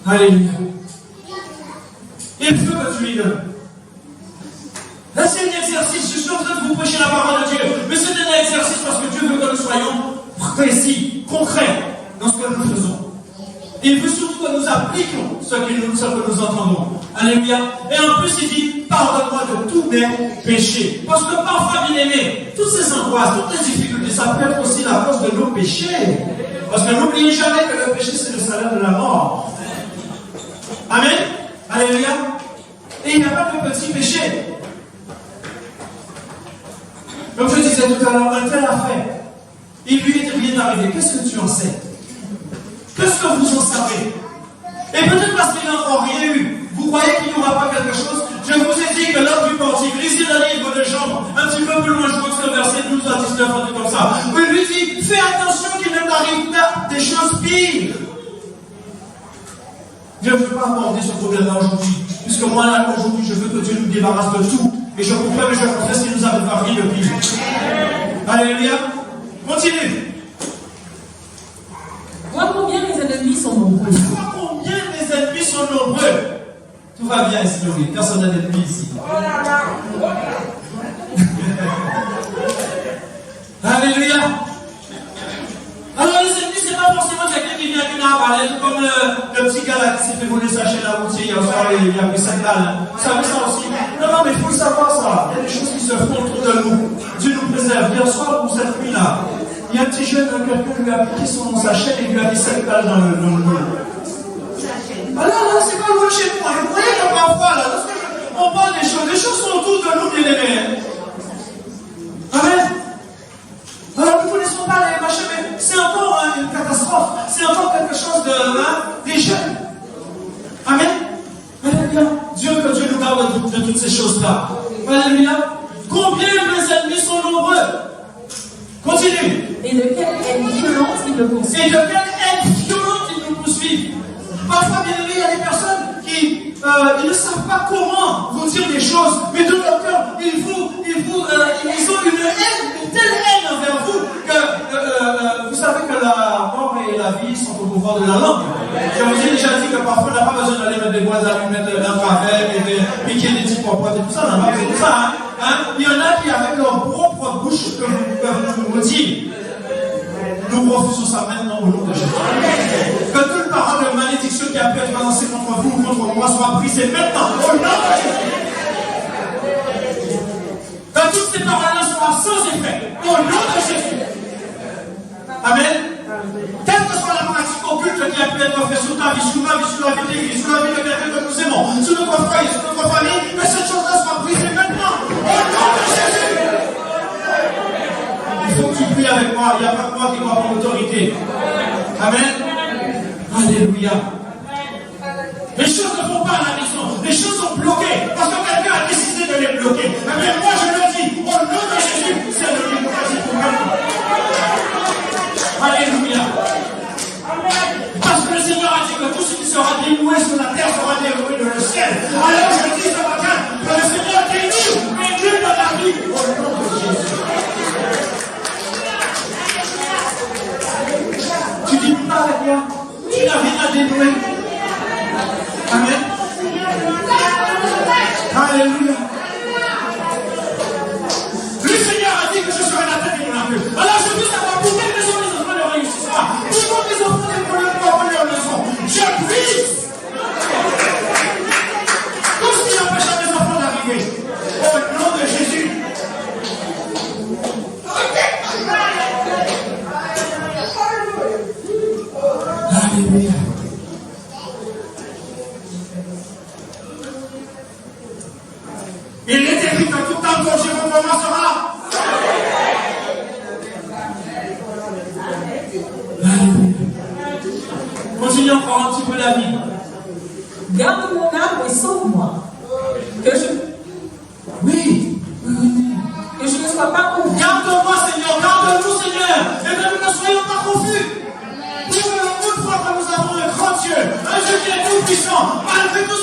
Alléluia. Il veut que tu lui donnes. Là, c'est un exercice. Je suis en train de vous prêcher la parole de Dieu. Mais c'est un exercice parce que Dieu veut que nous soyons précis, concrets dans ce que nous faisons. Il veut surtout que nous appliquions ce que nous entendons. Alléluia. Et en plus, il dit, pardonne-moi de tous mes péchés. Parce que parfois, bien aimé, toutes ces angoisses, toutes les difficultés, ça peut être aussi la cause de nos péchés. Parce que n'oubliez jamais que le péché, c'est le salaire de la mort. Amen. Alléluia. Et il n'y a pas de petits péchés. Comme je disais tout à l'heure, un tel a fait. Il lui est rien arrivé. Qu'est-ce que tu en sais? Qu'est-ce que vous en savez? Et peut-être parce qu'il n'a encore rien eu. Vous croyez qu'il n'y aura pas quelque chose? Je vous ai dit que l'homme du portique, lisez le livre de Jean, un petit peu plus loin, je crois que c'est le verset 12 à 19, un truc comme ça. Où il lui dit, fais attention qu'il ne t'arrive pas des choses pires. Je ne veux pas aborder ce problème-là aujourd'hui, puisque moi, là, aujourd'hui, je veux que Dieu nous débarrasse de tout. Et je comprends et je confesse qu'il nous a préparé le pire. Alléluia. Continue. Vois combien mes ennemis sont nombreux. Vois combien mes ennemis sont nombreux. Tout va bien ici, oui. Personne n'a d'ennemis ici. Alléluia. Alors les ennemis, c'est pas forcément quelqu'un qui vient d'une arbalète, comme le petit gars là qui s'est fait voler sa chaîne à routier hier soir et il a pris 5 balles. Vous savez ça aussi? Non, mais il faut le savoir ça. Il y a des choses qui se font autour de nous. Dieu nous préserve. Hier soir, pour cette nuit là, il y a un petit jeune, quelqu'un lui a piqué sa chaîne et lui a mis 5 balles dans le dos. Alors là, c'est pas loin de chez moi. Vous voyez que parfois là, lorsqu'on parle des choses sont autour de nous, bien aimés. Amen. Alors, nous ne connaissons pas les machins, mais c'est encore une catastrophe. C'est encore quelque chose des jeunes. Amen. Alléluia. Que Dieu nous garde de toutes ces choses-là. Alléluia. Combien mes ennemis sont nombreux? Continue. Et de quelle haine violente ils me poursuivent. Et de quelle haine violente ils nous poursuivent. Parfois, bien aimé, il y a des personnes qui ils ne savent pas comment vous dire des choses, mais de leur cœur, ils ont une telle haine envers vous que vous savez que la mort et la vie sont au pouvoir de la langue. Je vous ai déjà dit que parfois on n'a pas besoin d'aller mettre des bois à lui mettre un pavé et piquer des petits popotes et tout ça, on n'a pas besoin de ça. Hein? Il y en a qui, avec leur propre bouche, peuvent vous dire. Nous refusons ça maintenant au nom de Jésus. Que toute parole de malédiction qui a pu être balancée contre vous ou contre moi soit brisée maintenant au nom de Jésus. Que toutes ces paroles-là soient sans effet au nom de Jésus. Amen. Quelle que soit la pratique occulte qui a pu être faite sur ta vie, sur ma vie, sur la vie de l'Église, sur la vie de quelqu'un que nous aimons, sur notre foyer, sur notre famille, que cette chose-là soit brisée maintenant au nom de Jésus. Il faut que tu pries avec moi. Il n'y a pas que moi qui dois prendre l'autorité. Amen. Alléluia. Les choses ne vont pas à la maison. Les choses sont bloquées parce que quelqu'un a décidé de les bloquer. Mais moi je le dis, au nom de Jésus, c'est de l'hypocrisie pour moi. Alléluia. Parce que le Seigneur a dit que tout ce qui sera dénoué sur la terre sera dénoué dans le ciel. Alors je dis ce matin que le Seigneur dénoue mes Dieu dans la vie au nom de Jésus. Tu dis pas rien, tu n'as rien à dénouer. Amen. Alléluia. Le Seigneur a dit que je serai la tête et non la queue. Alors je veux savoir pour quelle raison les enfants ne réussissent pas. Pourquoi les enfants ne peuvent pas avoir leur leçon. Je brise tout ce qui empêche à mes enfants d'arriver. Au nom de Jésus. Alléluia. Il est écrit que tout temps ton Jéhovah sera. Alléluia. Continue encore un petit peu la vie. Garde mon âme et sauve-moi. Que je ne sois pas confus. Garde-moi, Seigneur, garde-nous, Seigneur, et que nous ne soyons pas confus. Pour une fois que nous avons un grand Dieu, un Dieu qui est tout puissant, malgré tout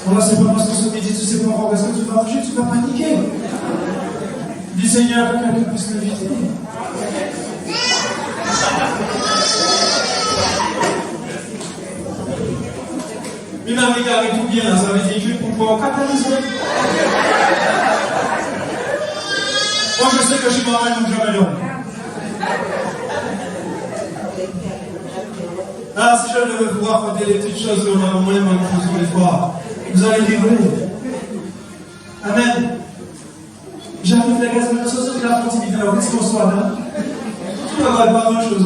Voilà, c'est pas parce que ce midi, tu sais pas encore parce que tu vas manger, tu vas paniquer. Dis Seigneur, que quelqu'un puisse m'inviter. Il m'a regardé tout bien, ça veut dire que pour pouvoir catalyser. Moi, je sais que je suis mauvais, donc jamais long. Ah, si je devais pouvoir faire des petites choses qu'on a au moins tous les fois, vous allez rigoler. Amen. J'arrive les gars, c'est une chose de la frontière, alors qu'est-ce qu'on soit là? Tu vas pas grand-chose.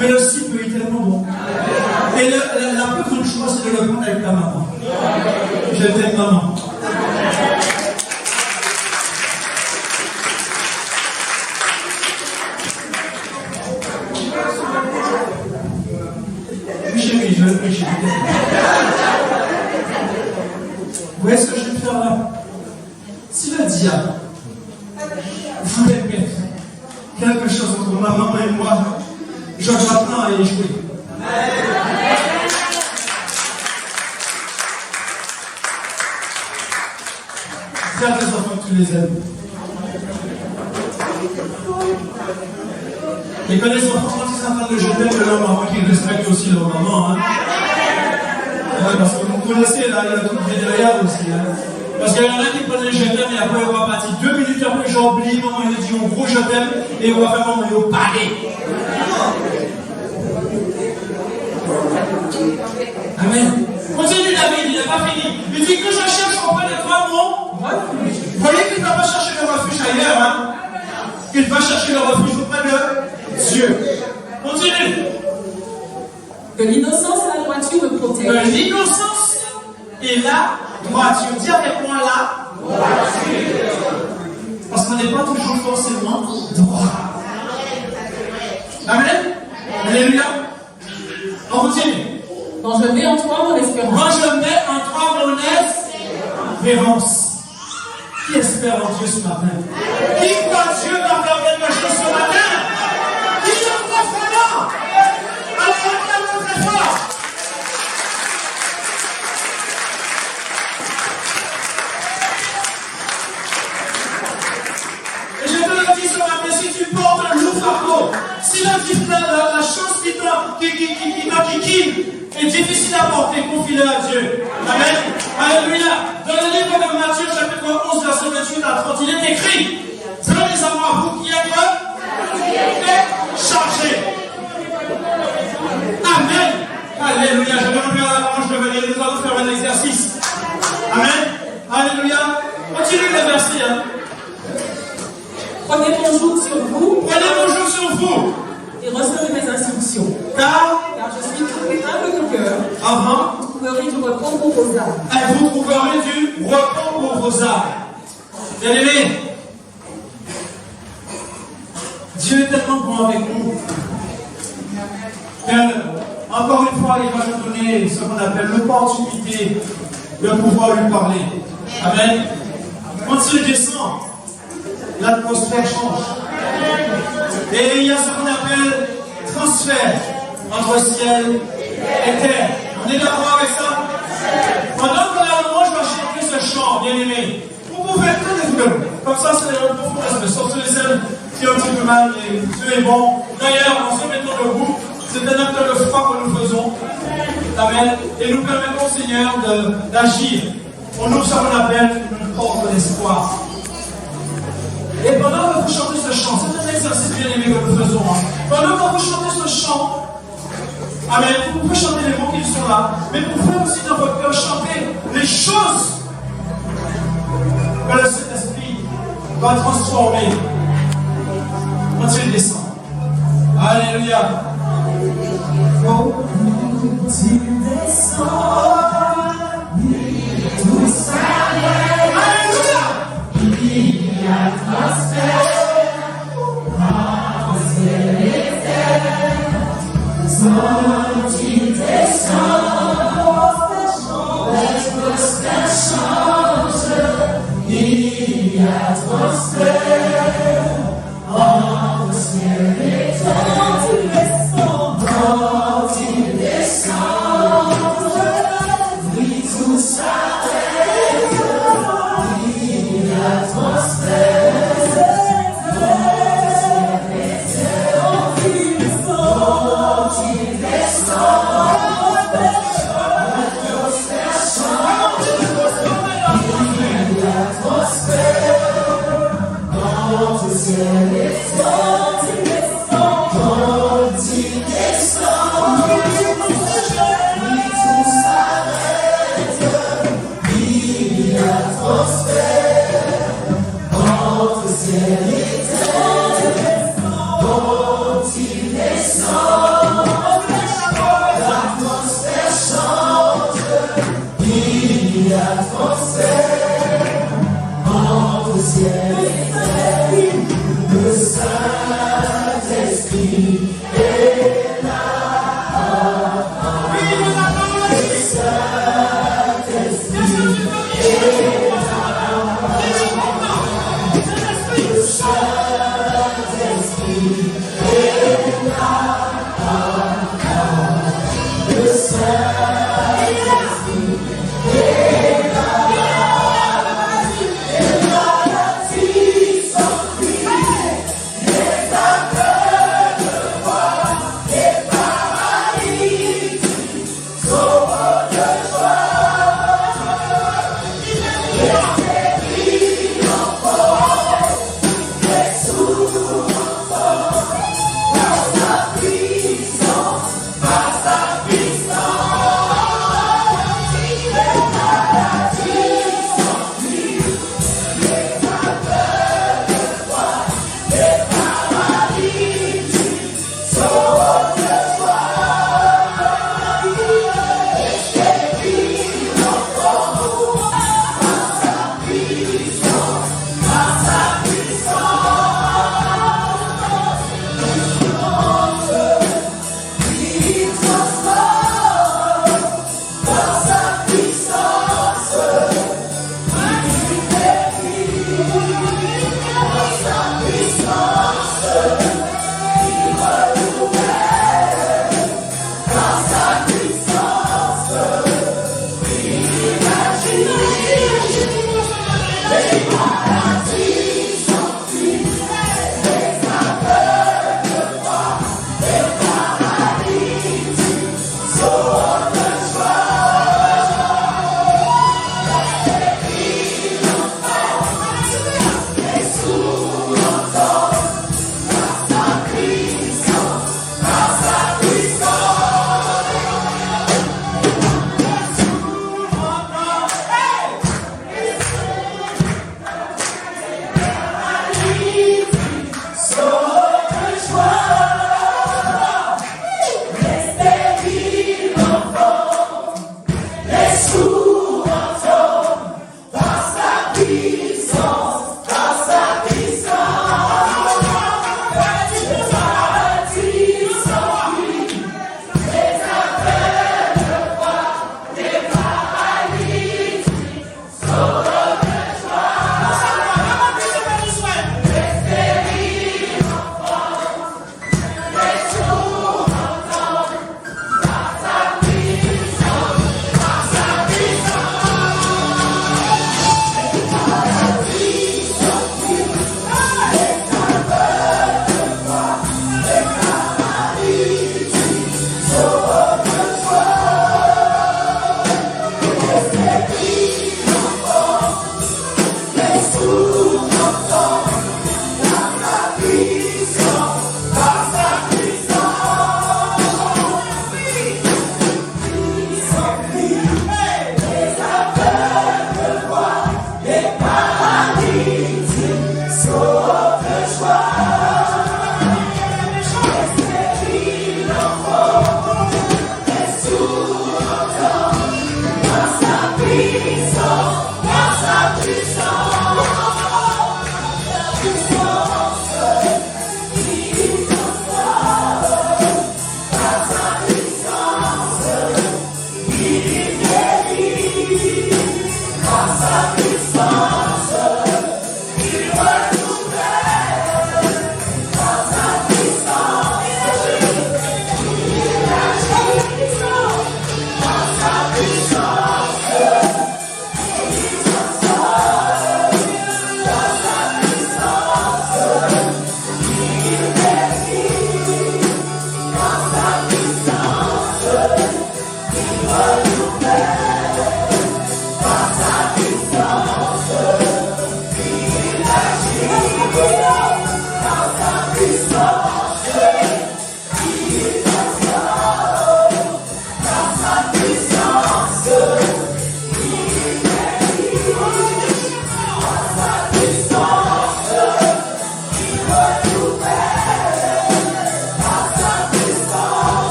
Mais le cycle est tellement bon. Et la plus grande chose, c'est de le prendre avec ta maman. Je t'aime, maman. Oui, chérie, je vais prêcher. Vous voyez ce que je vais faire là? Si le diable voulait mettre quelque chose entre ma maman et moi, je m'attends à échouer. Faire des enfants que tu les aimes. Et que les enfants, quand ils s'entendent de je t'aime de leur maman, qu'ils respectent aussi leur maman. Hein. Ouais, parce que vous connaissez, là, il y a tout qui est derrière aussi. Hein. Parce qu'il y en a qui prennent les je t'aime et après on va partir 2 minutes après, j'oublie, maman, il dit en gros je t'aime et on va faire maman, il va parler. Amen. Continue David, il n'a pas fini. Il dit que je cherche auprès de toi mon refuge. Vous voyez qu'il ne va pas chercher le refuge ailleurs, hein? Il va chercher le refuge auprès de Dieu. Continue. Que l'innocence et la droiture me protègent. Que l'innocence et la droiture. Dis avec moi la droiture. Parce qu'on n'est pas toujours forcément droit. Amen. Alléluia. On continue. Quand je mets en toi mon espérance. Quand je mets en toi mon espérance. Qui espère en Dieu ce matin? Qui croit Dieu va faire quelque chose ce matin? Qui le croit vraiment? Alors on très fort. Et je te le dis ce matin, si tu portes un lourd fardeau, si la chose qui est difficile à porter, confie-le à Dieu. Amen. Alléluia. Dans le livre de Matthieu, chapitre 11, verset 28 à 30, il est écrit: venez à moi, vous qui êtes chargés. Amen. Alléluia. Je vais ouvrir la branche de venir. Nous allons faire un exercice. Amen. Alléluia. Continue le verset. Hein. Prenez mon joug sur vous. Prenez mon joug sur vous. Et recevez mes instructions. Car je suis humble de cœur. Vous trouverez du repos pour vos âmes. Et vous trouverez du repos pour vos âmes. Bien-aimés, Dieu est tellement bon avec nous. Encore une fois, il va nous donner ce qu'on appelle l'opportunité de pouvoir lui parler. Amen. Quand il descend, l'atmosphère change. Et il y a ce qu'on appelle transfert entre ciel et terre. On est d'accord avec ça? Pendant que la louange va chanter ce chant, bien aimé, vous pouvez tenez-vous comme ça, c'est le profond respect. Sauf ceux et celles qui ont un petit peu mal, et Dieu est bon. D'ailleurs, en se mettant debout, c'est un acte de foi que nous faisons. Amen. Et nous permettons, Seigneur, d'agir. On ouvre ce qu'on appelle une porte d'espoir. Et pendant que vous chantez ce chant, c'est un exercice bien aimé que nous faisons. Hein. Pendant que vous chantez ce chant, amen, vous pouvez chanter les mots qui sont là, mais vous pouvez aussi dans votre cœur chanter les choses que le Saint-Esprit va transformer quand il descend. Alléluia. Oh, il descend. Tout ça. Alléluia. L'atmosphère, prospérité, quand il descend, l'atmosphère change, il y a transfert, prospérité, quand il descend,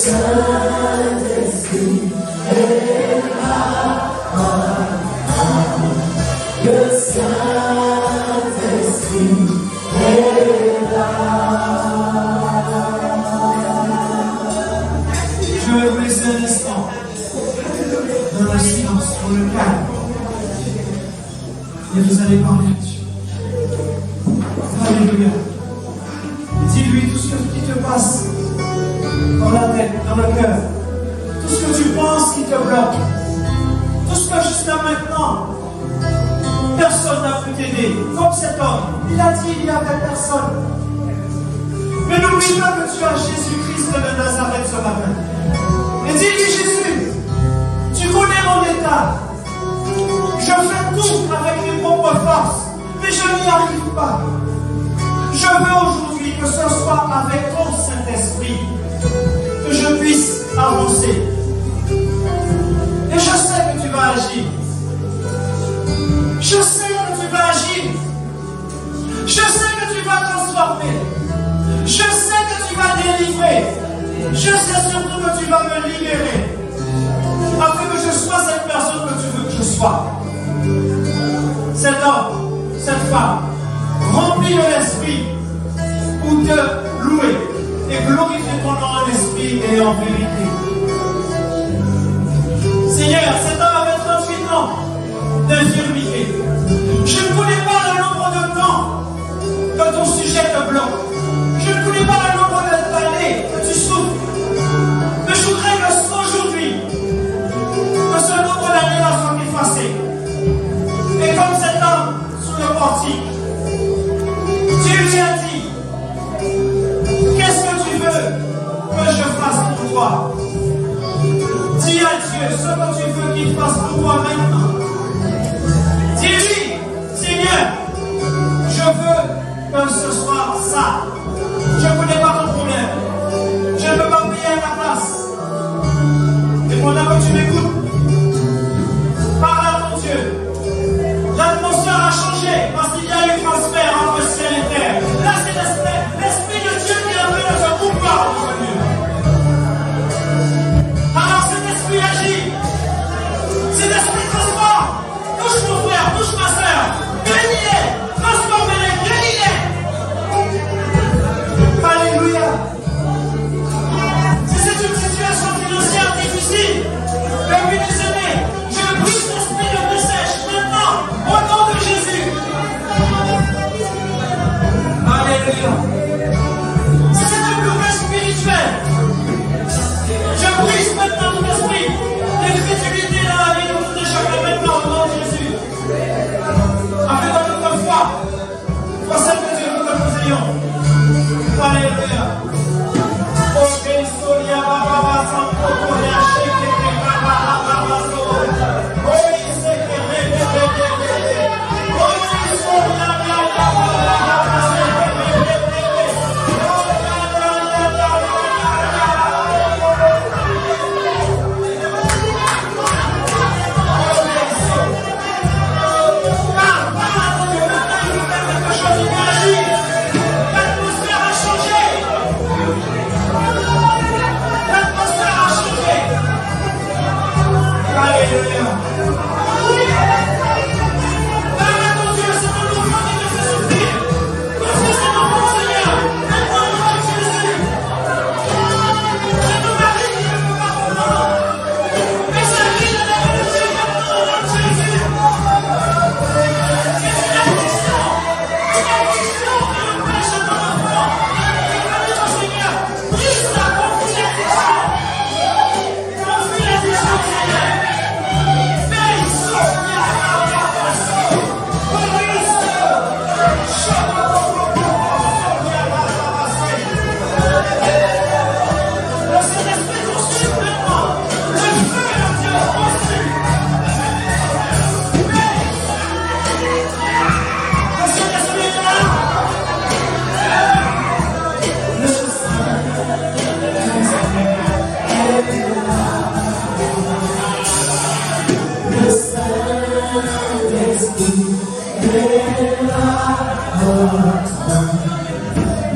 Saint-Esprit est là. Le Saint-Esprit est là. Je vais vous laisser un instant dans le silence, dans le calme. Et vous allez parler à Dieu. Alléluia. Dis-lui tout ce qui te passe dans la tête, dans le cœur. Tout ce que tu penses qui te bloque. Tout ce que jusqu'à maintenant, personne n'a pu t'aider. Comme cet homme, il a dit il y avait personne. Mais n'oublie pas que tu as Jésus-Christ de Nazareth ce matin. Et dis-lui Jésus, tu connais mon état. Je fais tout avec mes propres forces, mais je n'y arrive pas. Je veux aujourd'hui que ce soit avec ton Saint-Esprit que je puisse avancer. Et je sais que tu vas agir. Je sais que tu vas agir. Je sais que tu vas transformer. Je sais que tu vas délivrer. Je sais surtout que tu vas me libérer. Afin que je sois cette personne que tu veux que je sois. Cet homme, cette femme, remplie de l'esprit pour te louer et glorifier ton nom en esprit et en vérité. Seigneur, cet homme avait 38 ans d'infirmité. Je ne connais pas le nombre de temps que ton sujet te bloque. Je ne connais pas le nombre d'années que tu souffres. Mais je voudrais que aujourd'hui, que ce nombre d'années-là soit effacé. Et comme cet homme sous le portique, tu lui as dit, qu'est-ce que tu veux que je fasse pour toi? Dis à Dieu ce que tu veux qu'il fasse pour toi maintenant. Dis-lui, Seigneur, je veux que ce soit ça. Je ne connais pas ton problème. Je ne peux pas prier à ta place. Et pendant que tu m'écoutes, parle à ton Dieu. L'atmosphère a changé parce qu'il y a eu transfert entre ciel et terre. Là, c'est l'Esprit de Dieu qui est en train de se mouvoir aujourd'hui. Alors cet esprit agit. Cet esprit transforme. Touche mon frère, touche ma soeur. Guéris-les. Transforme-les, guéris-les. Alléluia. Si c'est une situation financière difficile, depuis des années, je brise l'esprit de dessèche maintenant, au nom de Jésus. Alléluia. Si c'est un blocage spirituel, je brise maintenant tout esprit d'incrédulité dans la vie de tout chacun maintenant au nom de Jésus. Afin que notre foi soit celle que Dieu veut que nous ayons. Alléluia. Ok, Sonia, Baba, Santo, Korea, Sheke, Baba, Baba, So. Oh, Iseke, Reke, Reke, Reke. Oh, Sonia, Baba, Baba, Seke, Reke, Reke. Oh, Baba, Baba,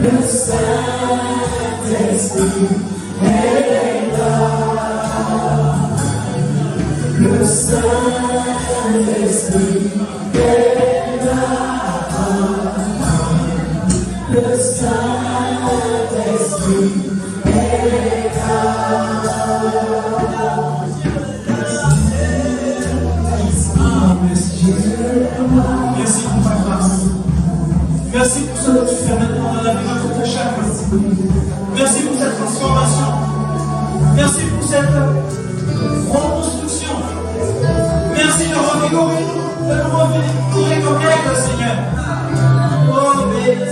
Le Saint-Esprit est Le Saint-Esprit est là. Le Saint-Esprit est là. Merci Jésus. Merci pour ta grâce. Merci pour ce que tu fais maintenant dans la vie de chacun. Merci pour cette transformation. Merci pour cette reconstruction. Merci de revigorer nous, de nous reconnaître, Seigneur. Oh, bénis.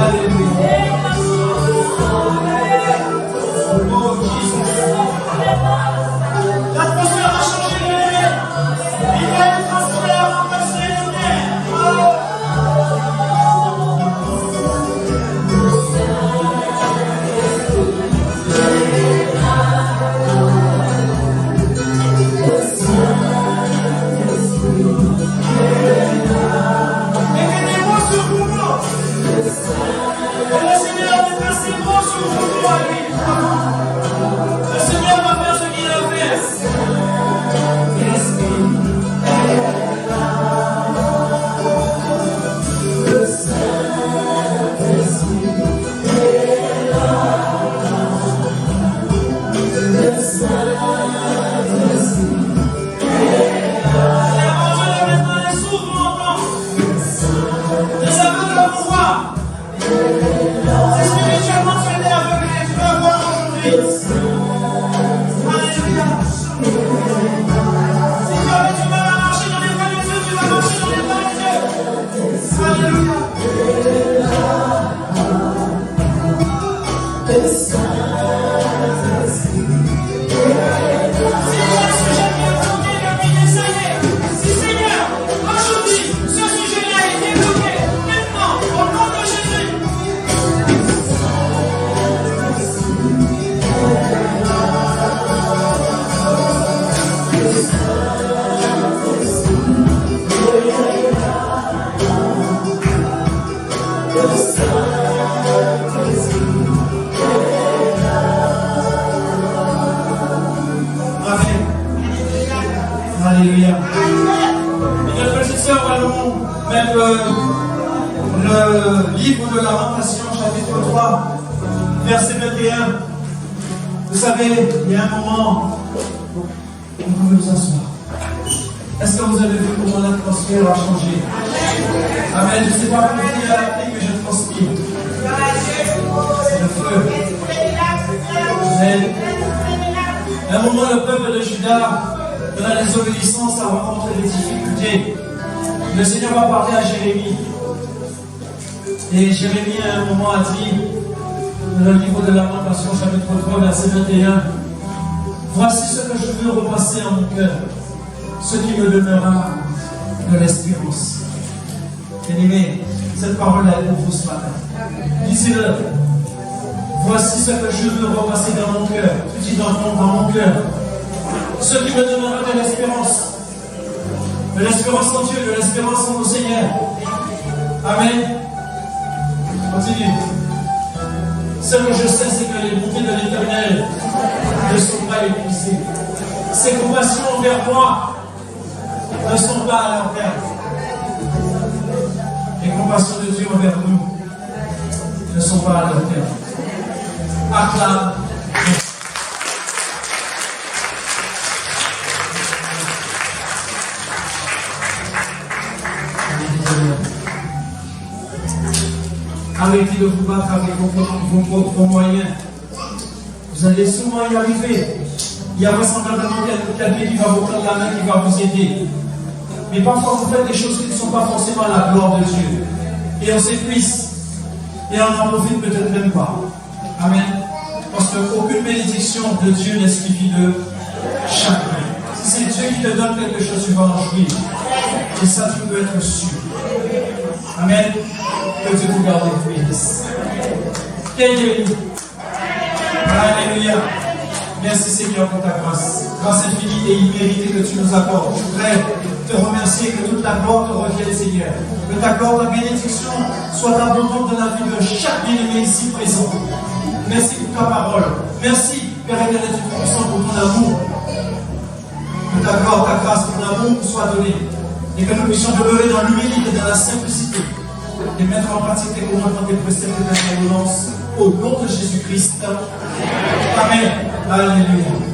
Alléluia. Oh, Jésus. L'atmosphère a changé de lumière. Il va être transformé en atmosphère de lumière. Alléluia. Et notre petite sœur va nous mettre le livre de Lamentation, chapitre 3, verset 21. Vous savez, il y a un moment où vous pouvez vous asseoir. Est-ce que vous avez vu comment l'atmosphère a changé? Amen. Je ne sais pas comment il y a la clé, mais je transpire. C'est le feu. Amen. À un moment, le peuple de Juda, dans la désobéissance, a rencontré des difficultés. Le Seigneur va parler à Jérémie. Et Jérémie, à un moment, a dit, dans le livre de Lamentation, chapitre 3, verset 21, voici ce que je veux repasser en mon cœur, ce qui me donnera de l'espérance. Bien-aimé, cette parole-là est pour vous ce matin. Disez-le. Voici ce que je veux repasser dans mon cœur. Tu dis dans mon cœur. Ce qui me donnera de l'espérance. De l'espérance en Dieu, de l'espérance en nos Seigneur. Amen. Continue. Ce que je sais, c'est que les bontés de l'Éternel ne sont pas épuisées. Ses compassions envers moi ne sont pas à leur terme. Les compassions de Dieu envers nous ne sont pas à leur terme. Acclame. Arrêtez de vous battre avec vos propres moyens. Vous allez souvent y arriver. Il y a vraisemblablement quelqu'un qui va vous prendre la main, qui va vous aider. Mais parfois vous faites des choses qui ne sont pas forcément la gloire de Dieu. Et on s'épuise. Et on n'en profite peut-être même pas. Amen. Parce qu'aucune bénédiction de Dieu n'est suivie de chagrin. Si c'est Dieu qui te donne quelque chose, tu vas en jouir. Et ça, tu peux être sûr. Amen. Que Dieu vous garde et vous bénisse. Alléluia. Merci Seigneur pour ta grâce. Grâce infinie et imméritée que tu nous accordes. Je voudrais te remercier, que toute ta gloire te revienne Seigneur. Que ta gloire, ta bénédiction soit abondante dans la vie de chaque bien-aimé ici présent. Merci pour ta parole. Merci Père éternel, tu es puissant pour ton amour. Que ta gloire, ta grâce, ton amour nous soit donné. Et que nous puissions demeurer dans l'humilité, dans la simplicité. Et mettre en pratique tes commandements, tes préceptes et tes ordonnances. Au nom de Jésus-Christ. Amen. Alléluia.